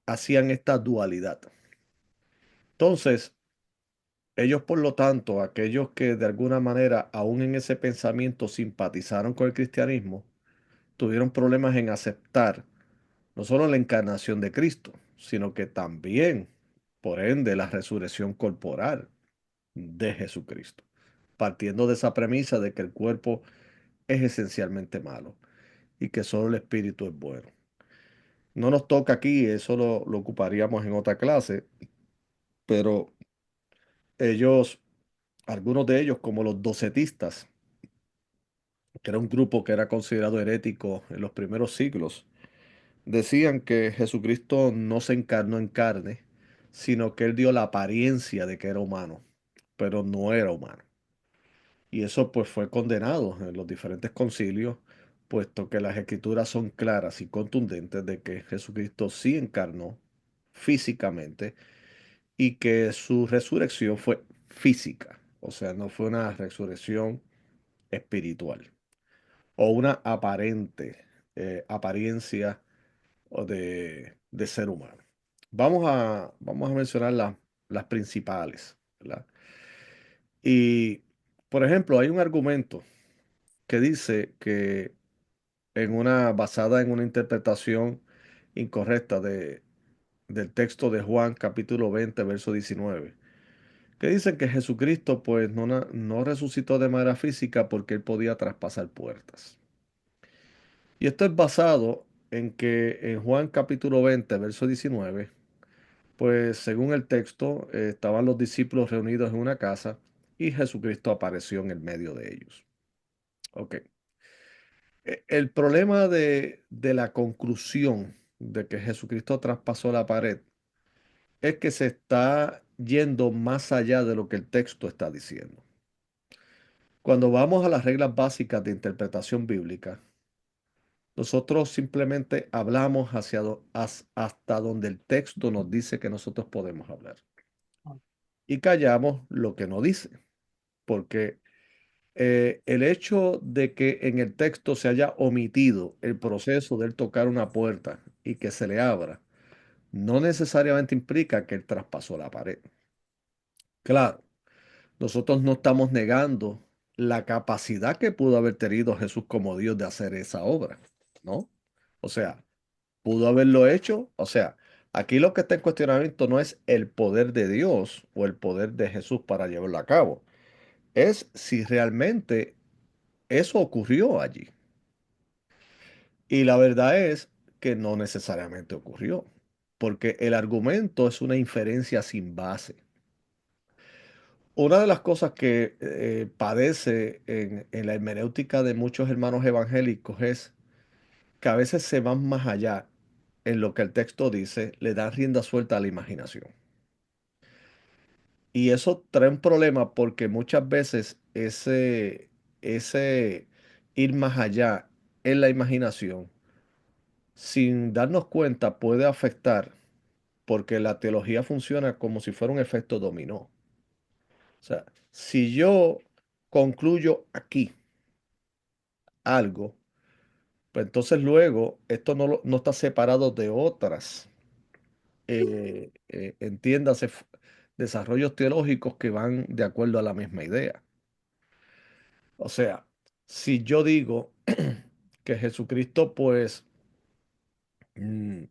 Hacían esta dualidad. Entonces, ellos por lo tanto, aquellos que de alguna manera, aún en ese pensamiento, simpatizaron con el cristianismo, tuvieron problemas en aceptar no solo la encarnación de Cristo, sino que también, por ende, la resurrección corporal de Jesucristo, partiendo de esa premisa de que el cuerpo es esencialmente malo y que solo el espíritu es bueno. No nos toca aquí, eso lo ocuparíamos en otra clase, pero ellos, algunos de ellos, como los docetistas, que era un grupo que era considerado herético en los primeros siglos, decían que Jesucristo no se encarnó en carne, sino que él dio la apariencia de que era humano, pero no era humano. Y eso pues fue condenado en los diferentes concilios, puesto que las escrituras son claras y contundentes de que Jesucristo sí encarnó físicamente y que su resurrección fue física, o sea, no fue una resurrección espiritual o una aparente apariencia de ser humano. Vamos a mencionar las principales, ¿verdad? Y, por ejemplo, hay un argumento que dice que basada en una interpretación incorrecta del texto de Juan capítulo 20 verso 19, que dicen que Jesucristo pues no resucitó de manera física porque él podía traspasar puertas. Y esto es basado en que en Juan capítulo 20 verso 19, pues según el texto estaban los discípulos reunidos en una casa y Jesucristo apareció en el medio de ellos. Ok. El problema de la conclusión de que Jesucristo traspasó la pared es que se está yendo más allá de lo que el texto está diciendo. Cuando vamos a las reglas básicas de interpretación bíblica, nosotros simplemente hablamos hasta donde el texto nos dice que nosotros podemos hablar y callamos lo que no dice, porque el hecho de que en el texto se haya omitido el proceso de él tocar una puerta y que se le abra, no necesariamente implica que él traspasó la pared. Claro, nosotros no estamos negando la capacidad que pudo haber tenido Jesús como Dios de hacer esa obra, ¿no? O sea, pudo haberlo hecho. O sea, aquí lo que está en cuestionamiento no es el poder de Dios o el poder de Jesús para llevarlo a cabo, es si realmente eso ocurrió allí. Y la verdad es que no necesariamente ocurrió, porque el argumento es una inferencia sin base. Una de las cosas que padece en la hermenéutica de muchos hermanos evangélicos es que a veces se van más allá en lo que el texto dice, le dan rienda suelta a la imaginación. Y eso trae un problema porque muchas veces ese ir más allá en la imaginación, sin darnos cuenta, puede afectar porque la teología funciona como si fuera un efecto dominó. O sea, si yo concluyo aquí algo, pues entonces luego esto no está separado de otras, entiéndase, desarrollos teológicos que van de acuerdo a la misma idea. O sea, si yo digo que Jesucristo, pues, mm,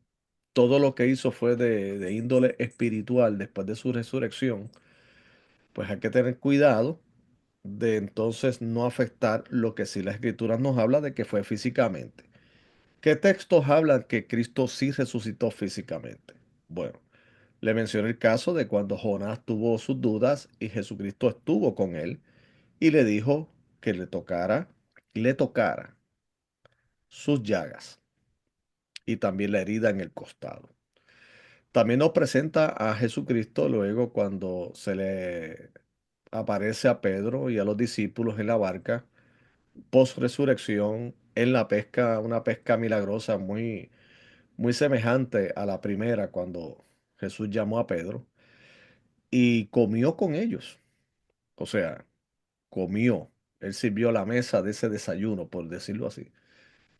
todo lo que hizo fue de índole espiritual después de su resurrección, pues hay que tener cuidado de entonces no afectar lo que sí la Escritura nos habla de que fue físicamente. ¿Qué textos hablan que Cristo sí resucitó físicamente? Bueno, le mencioné el caso de cuando Jonás tuvo sus dudas y Jesucristo estuvo con él y le dijo que le tocara sus llagas y también la herida en el costado. También nos presenta a Jesucristo luego cuando se le aparece a Pedro y a los discípulos en la barca, post resurrección, en la pesca, una pesca milagrosa muy semejante a la primera cuando Jesús llamó a Pedro y comió con ellos. O sea, comió. Él sirvió la mesa de ese desayuno, por decirlo así.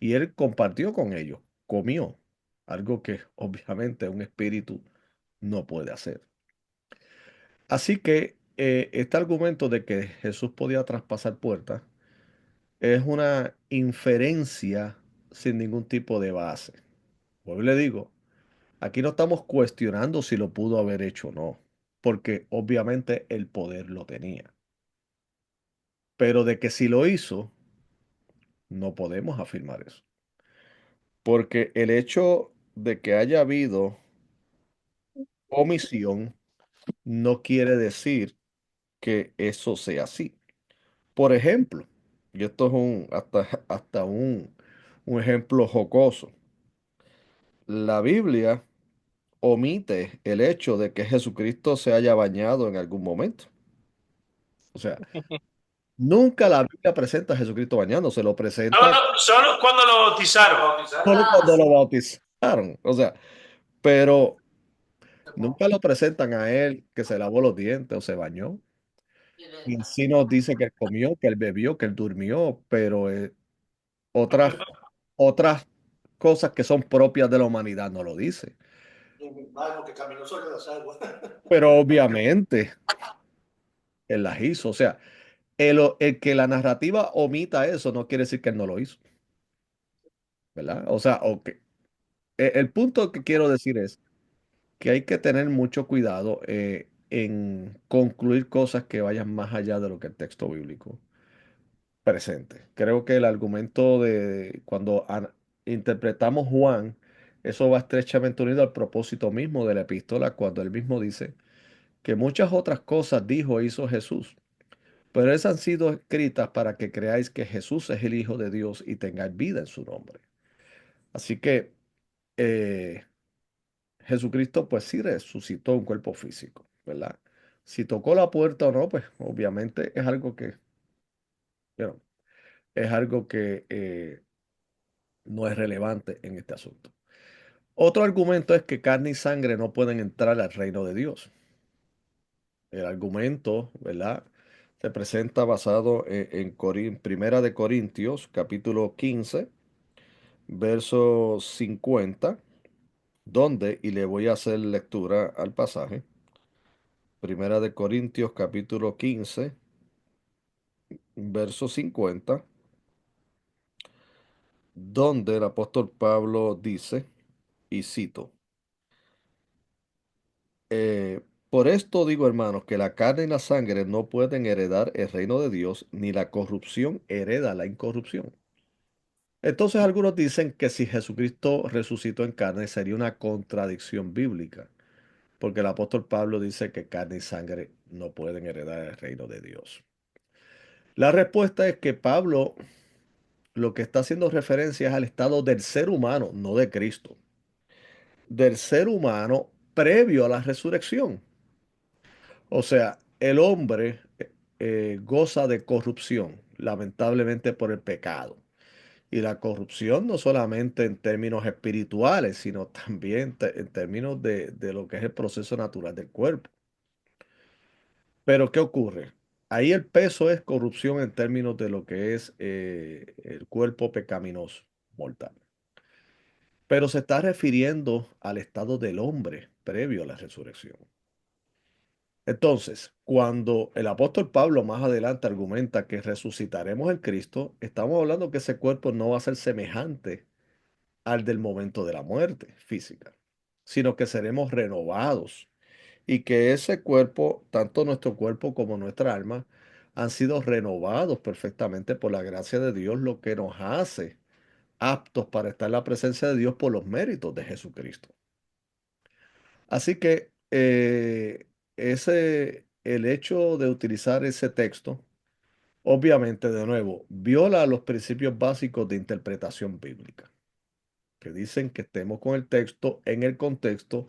Y él compartió con ellos, comió, algo que obviamente un espíritu no puede hacer. Así que este argumento de que Jesús podía traspasar puertas es una inferencia sin ningún tipo de base. Pues le digo, aquí no estamos cuestionando si lo pudo haber hecho o no, porque obviamente el poder lo tenía. Pero de que si lo hizo, no podemos afirmar eso. Porque el hecho de que haya habido omisión no quiere decir que eso sea así. Por ejemplo, y esto es hasta un ejemplo jocoso. La Biblia omite el hecho de que Jesucristo se haya bañado en algún momento. O sea, nunca la Biblia presenta a Jesucristo bañándose, lo presenta Solo cuando lo bautizaron. solo cuando lo bautizaron. O sea, pero nunca lo presentan a él que se lavó los dientes o se bañó. Y sí nos dice que él comió, que él bebió, que él durmió, pero otras, otras cosas que son propias de la humanidad no lo dice. Y mi hermano que caminó sobre las aguas. Pero obviamente él las hizo. O sea, el que la narrativa omita eso no quiere decir que él no lo hizo, ¿verdad? O sea, el punto que quiero decir es que hay que tener mucho cuidado en concluir cosas que vayan más allá de lo que el texto bíblico presente. Creo que el argumento de cuando interpretamos Juan, eso va estrechamente unido al propósito mismo de la epístola, cuando él mismo dice que muchas otras cosas dijo e hizo Jesús, pero esas han sido escritas para que creáis que Jesús es el Hijo de Dios y tengáis vida en su nombre. Así que eh, Jesucristo pues sí resucitó un cuerpo físico, ¿verdad? Si tocó la puerta o no, pues obviamente es algo que Pero es algo que no es relevante en este asunto. Otro argumento es que carne y sangre no pueden entrar al reino de Dios. El argumento, ¿verdad? Se presenta basado en Primera de Corintios, capítulo 15, verso 50, donde, y le voy a hacer lectura al pasaje, Primera de Corintios, capítulo 15, verso 50, donde el apóstol Pablo dice, y cito, eh, por esto digo, hermanos, que la carne y la sangre no pueden heredar el reino de Dios, ni la corrupción hereda la incorrupción. Entonces algunos dicen que si Jesucristo resucitó en carne sería una contradicción bíblica, porque el apóstol Pablo dice que carne y sangre no pueden heredar el reino de Dios. La respuesta es que Pablo lo que está haciendo referencia es al estado del ser humano, no de Cristo, del ser humano previo a la resurrección. O sea, el hombre goza de corrupción, lamentablemente por el pecado. Y la corrupción no solamente en términos espirituales, sino también en términos de lo que es el proceso natural del cuerpo. Pero ¿qué ocurre? Ahí el peso es corrupción en términos de lo que es el cuerpo pecaminoso, mortal. Pero se está refiriendo al estado del hombre previo a la resurrección. Entonces, cuando el apóstol Pablo más adelante argumenta que resucitaremos en Cristo, estamos hablando que ese cuerpo no va a ser semejante al del momento de la muerte física, sino que seremos renovados y que ese cuerpo, tanto nuestro cuerpo como nuestra alma, han sido renovados perfectamente por la gracia de Dios, lo que nos hace aptos para estar en la presencia de Dios por los méritos de Jesucristo. Así que el hecho de utilizar ese texto, obviamente, de nuevo, viola los principios básicos de interpretación bíblica, que dicen que estemos con el texto en el contexto,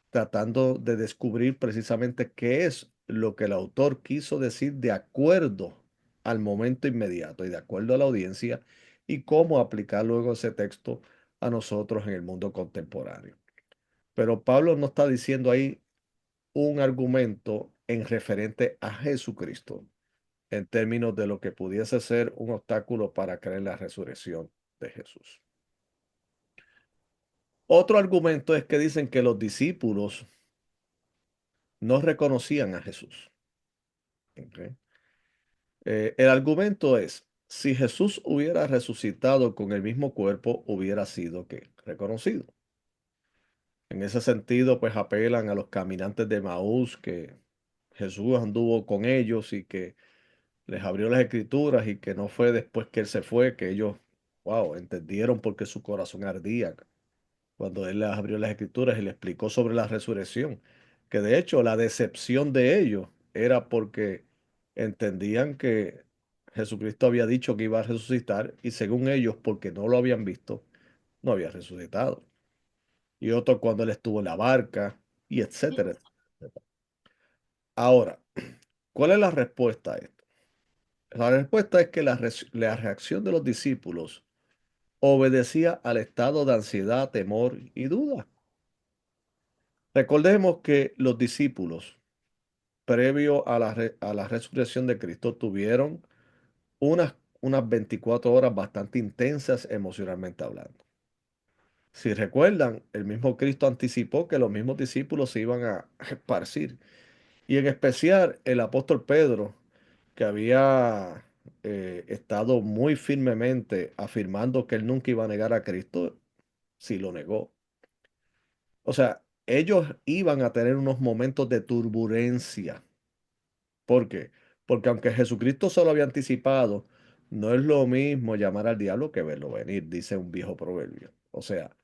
tratando de descubrir precisamente qué es lo que el autor quiso decir de acuerdo al momento inmediato y de acuerdo a la audiencia y cómo aplicar luego ese texto a nosotros en el mundo contemporáneo. Pero Pablo no está diciendo ahí un argumento en referente a Jesucristo en términos de lo que pudiese ser un obstáculo para creer en la resurrección de Jesús. Otro argumento es que dicen que los discípulos no reconocían a Jesús. ¿Ok? El argumento es, si Jesús hubiera resucitado con el mismo cuerpo, hubiera sido ¿qué? Reconocido. En ese sentido, pues apelan a los caminantes de Maús, que Jesús anduvo con ellos y que les abrió las escrituras y que no fue después que él se fue, que ellos, wow, entendieron por qué su corazón ardía cuando él les abrió las escrituras y le explicó sobre la resurrección, que de hecho la decepción de ellos era porque entendían que Jesucristo había dicho que iba a resucitar y según ellos, porque no lo habían visto, no había resucitado. Y otro cuando él estuvo en la barca y etcétera, etcétera. Ahora, ¿cuál es la respuesta a esto? La respuesta es que la reacción de los discípulos obedecía al estado de ansiedad, temor y duda. Recordemos que los discípulos, previo a a la resurrección de Cristo, tuvieron unas 24 horas bastante intensas emocionalmente hablando. Si recuerdan, el mismo Cristo anticipó que los mismos discípulos se iban a esparcir. Y en especial el apóstol Pedro, que había estado muy firmemente afirmando que él nunca iba a negar a Cristo, sí lo negó. O sea, ellos iban a tener unos momentos de turbulencia. ¿Por qué? Porque aunque Jesucristo solo había anticipado, no es lo mismo llamar al diablo que verlo venir, dice un viejo proverbio. O sea,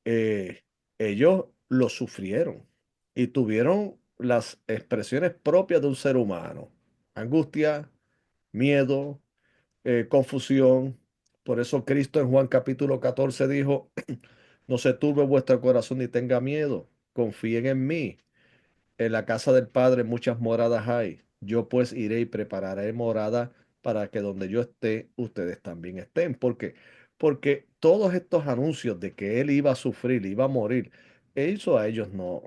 eh, ellos lo sufrieron y tuvieron las expresiones propias de un ser humano. Angustia, miedo, confusión. Por eso Cristo en Juan capítulo 14 dijo, no se turbe vuestro corazón ni tenga miedo, confíen en mí. En la casa del Padre muchas moradas hay. Yo pues iré y prepararé morada para que donde yo esté, ustedes también estén. ¿Por qué? Porque todos estos anuncios de que él iba a sufrir, iba a morir, eso a ellos no.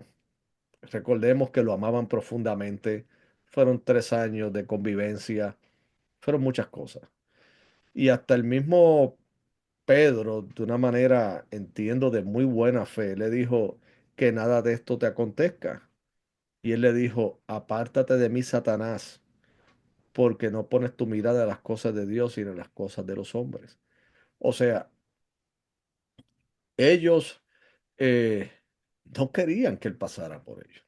Recordemos que lo amaban profundamente. Fueron 3 años de convivencia, fueron muchas cosas. Y hasta el mismo Pedro, de una manera, entiendo, de muy buena fe, le dijo que nada de esto te acontezca. Y él le dijo, apártate de mí, Satanás, porque no pones tu mirada en las cosas de Dios, sino en las cosas de los hombres. O sea, ellos eh, no querían que él pasara por ello,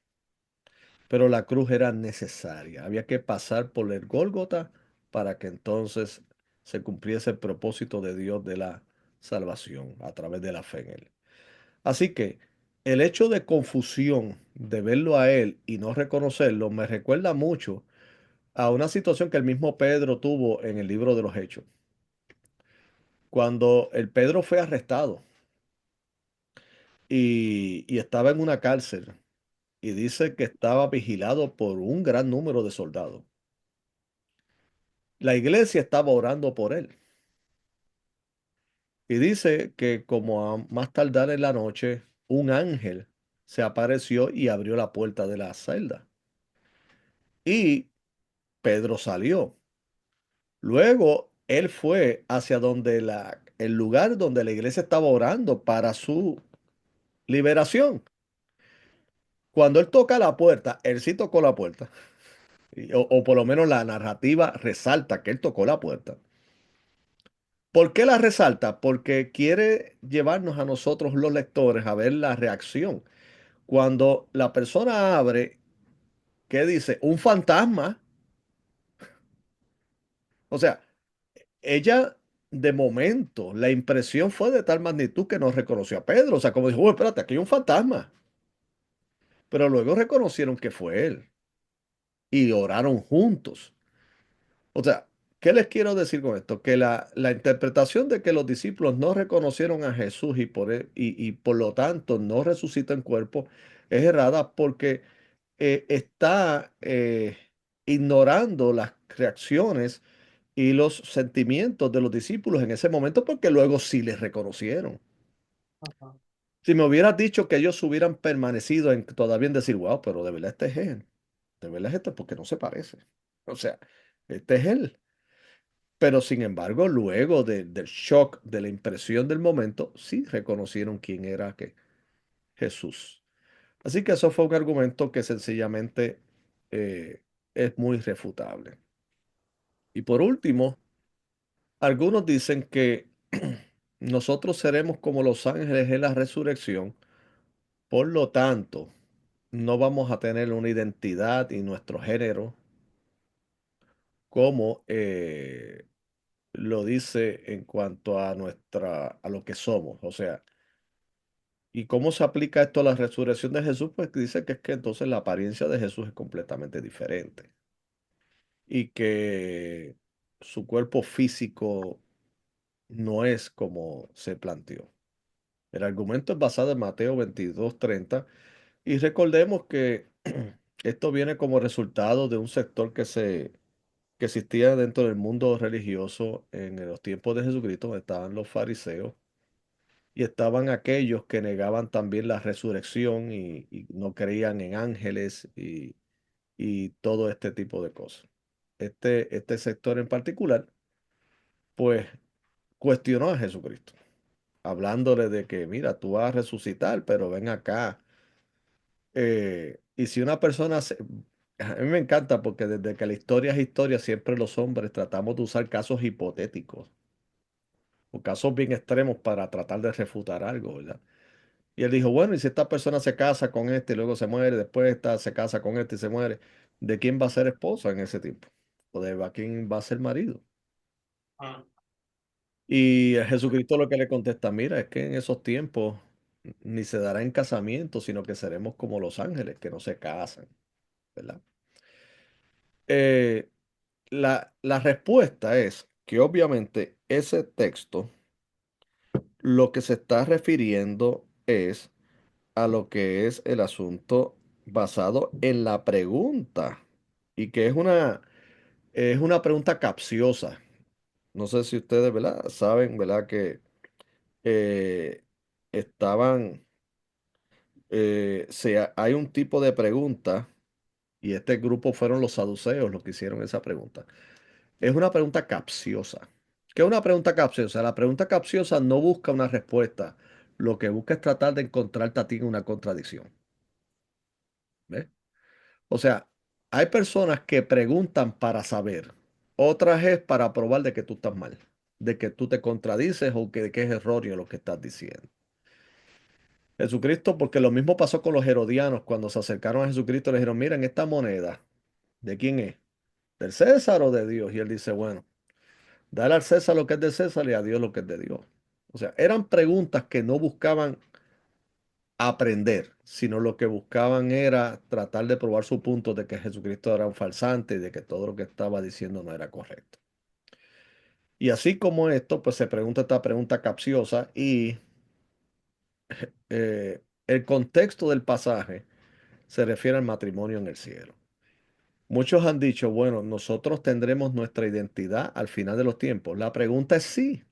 pero la cruz era necesaria. Había que pasar por el Gólgota para que entonces se cumpliese el propósito de Dios de la salvación a través de la fe en él. Así que el hecho de confusión de verlo a él y no reconocerlo me recuerda mucho a una situación que el mismo Pedro tuvo en el libro de los Hechos. Cuando el Pedro fue arrestado y estaba en una cárcel y dice que estaba vigilado por un gran número de soldados. La iglesia estaba orando por él y dice que como a más tardar en la noche, un ángel se apareció y abrió la puerta de la celda y Pedro salió. Luego él fue hacia donde el lugar donde la iglesia estaba orando para su liberación. Cuando él toca la puerta, él sí tocó la puerta, o por lo menos la narrativa resalta que él tocó la puerta. ¿Por qué la resalta? Porque quiere llevarnos a nosotros los lectores a ver la reacción. Cuando la persona abre, ¿qué dice? Un fantasma. O sea, ella de momento, la impresión fue de tal magnitud que no reconoció a Pedro. O sea, como dijo, espérate, aquí hay un fantasma. Pero luego reconocieron que fue él y oraron juntos. O sea, ¿qué les quiero decir con esto? Que la interpretación de que los discípulos no reconocieron a Jesús y por lo tanto no resucitó en cuerpo es errada porque está ignorando las reacciones y los sentimientos de los discípulos en ese momento porque luego sí les reconocieron. Si me hubieras dicho que ellos hubieran permanecido en todavía en decir, wow, pero de verdad este es él, de verdad es este porque no se parece. O sea, este es él. Pero sin embargo, luego del shock, de la impresión del momento, sí reconocieron quién era Jesús. Así que eso fue un argumento que sencillamente eh, es muy refutable. Y por último, algunos dicen que nosotros seremos como los ángeles en la resurrección, por lo tanto, no vamos a tener una identidad y nuestro género como lo dice en cuanto a a lo que somos. O sea, ¿y cómo se aplica esto a la resurrección de Jesús? Pues dice que es que entonces la apariencia de Jesús es completamente diferente y que su cuerpo físico no es como se planteó. El argumento es basado en Mateo 22:30 y recordemos que esto viene como resultado de un sector que existía dentro del mundo religioso en los tiempos de Jesucristo, donde estaban los fariseos y estaban aquellos que negaban también la resurrección y no creían en ángeles y todo este tipo de cosas. Este sector en particular, pues cuestionó a Jesucristo, hablándole de que, mira, tú vas a resucitar, pero ven acá. Y si una persona a mí me encanta porque desde que la historia es historia, siempre los hombres tratamos de usar casos hipotéticos o casos bien extremos para tratar de refutar algo, ¿verdad? Y él dijo, bueno, y si esta persona se casa con este y luego se muere, después esta se casa con este y se muere, ¿de quién va a ser esposa en ese tiempo? ¿O de quién va a ser marido? Ah, Y a Jesucristo lo que le contesta, mira, es que en esos tiempos ni se dará en casamiento, sino que seremos como los ángeles que no se casan, ¿verdad? Eh, la respuesta es que obviamente ese texto lo que se está refiriendo es a lo que es el asunto basado en la pregunta y que es Es una pregunta capciosa. No sé si ustedes, ¿verdad? Saben, ¿verdad? Que eh, estaban, hay un tipo de pregunta, y este grupo fueron los saduceos los que hicieron esa pregunta. Es una pregunta capciosa. ¿Qué es una pregunta capciosa? La pregunta capciosa no busca una respuesta. Lo que busca es tratar de encontrarte a ti en una contradicción. ¿Ves? O sea, hay personas que preguntan para saber. Otras es para probar de que tú estás mal, de que tú te contradices o que es erróneo lo que estás diciendo. Jesucristo, porque lo mismo pasó con los herodianos cuando se acercaron a Jesucristo, le dijeron, miren, esta moneda, ¿de quién es? ¿Del César o de Dios? Y él dice, bueno, dale al César lo que es de César y a Dios lo que es de Dios. O sea, eran preguntas que no buscaban aprender, sino lo que buscaban era tratar de probar su punto de que Jesucristo era un falsante y de que todo lo que estaba diciendo no era correcto. Y así como esto, pues se pregunta esta pregunta capciosa y el contexto del pasaje se refiere al matrimonio en el cielo. Muchos han dicho, bueno, nosotros tendremos nuestra identidad al final de los tiempos. La pregunta es sí.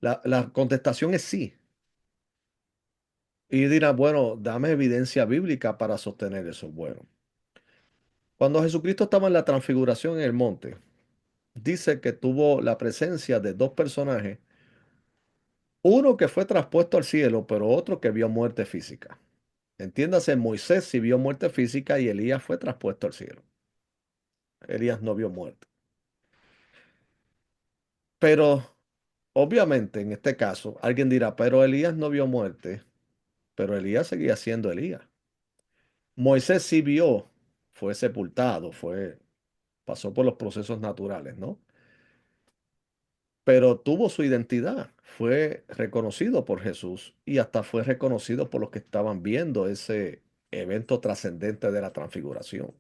La contestación es sí. Y dirá, bueno, dame evidencia bíblica para sostener eso. Bueno, cuando Jesucristo estaba en la transfiguración en el monte, dice que tuvo la presencia de dos personajes, uno que fue traspuesto al cielo, pero otro que vio muerte física. Entiéndase, Moisés sí vio muerte física y Elías fue traspuesto al cielo. Elías no vio muerte. Pero obviamente en este caso, alguien dirá, pero Elías no vio muerte, pero Elías seguía siendo Elías. Moisés sí vio, fue sepultado, pasó por los procesos naturales, ¿no? Pero tuvo su identidad, fue reconocido por Jesús y hasta fue reconocido por los que estaban viendo ese evento trascendente de la transfiguración.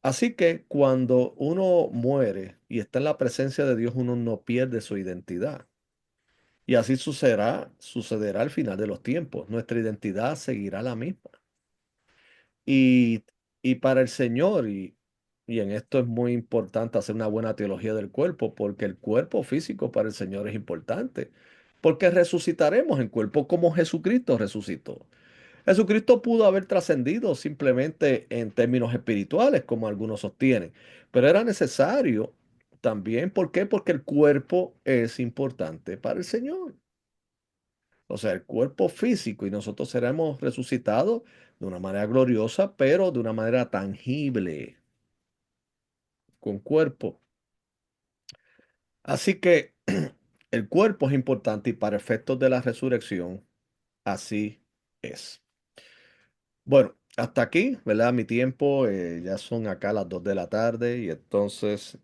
Así que cuando uno muere y está en la presencia de Dios, uno no pierde su identidad. Y así sucederá al final de los tiempos. Nuestra identidad seguirá la misma. Y, y para el Señor, y en esto es muy importante hacer una buena teología del cuerpo, porque el cuerpo físico para el Señor es importante, porque resucitaremos en cuerpo como Jesucristo resucitó. Jesucristo pudo haber trascendido simplemente en términos espirituales, como algunos sostienen, pero era necesario también. ¿Por qué? Porque el cuerpo es importante para el Señor. O sea, el cuerpo físico y nosotros seremos resucitados de una manera gloriosa, pero de una manera tangible, con cuerpo. Así que el cuerpo es importante y para efectos de la resurrección, así es. Bueno, hasta aquí, ¿verdad? Mi tiempo, ya son acá las 2 de la tarde y entonces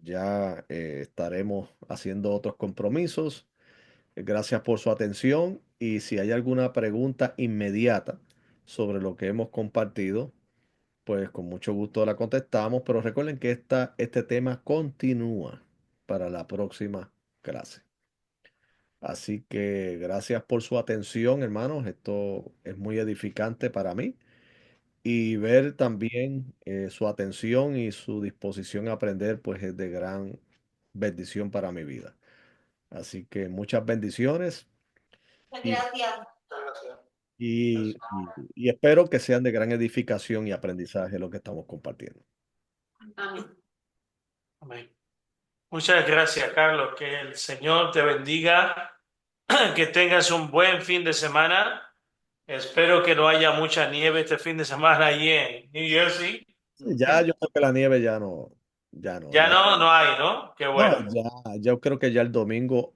ya estaremos haciendo otros compromisos. Gracias por su atención y si hay alguna pregunta inmediata sobre lo que hemos compartido, pues con mucho gusto la contestamos, pero recuerden que este tema continúa para la próxima clase. Así que gracias por su atención, hermanos. Esto es muy edificante para mí y ver también su atención y su disposición a aprender, pues es de gran bendición para mi vida. Así que muchas bendiciones. Y Gracias. y espero que sean de gran edificación y aprendizaje lo que estamos compartiendo. Amén. Amén. Muchas gracias, Carlos. Que el Señor te bendiga, que tengas un buen fin de semana. Espero que no haya mucha nieve este fin de semana allí en New Jersey. Sí, ya yo creo que la nieve Ya no hay, ¿no? Qué no, bueno. yo creo que ya el domingo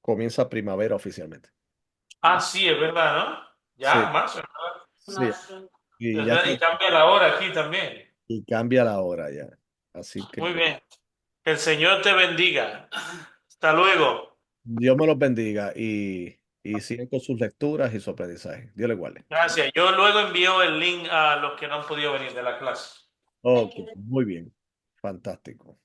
comienza primavera oficialmente. Ah, sí, es verdad, ¿no? Sí, Ya, más. sí, y Es ya verdad, y cambia la hora aquí también. y cambia la hora ya. Así Muy que bien. Que el Señor te bendiga. Hasta luego. Dios me los bendiga y sigan con sus lecturas y su aprendizaje. Dios les guarde. Gracias. Yo luego envío el link a los que no han podido venir de la clase. Ok, muy bien. Fantástico.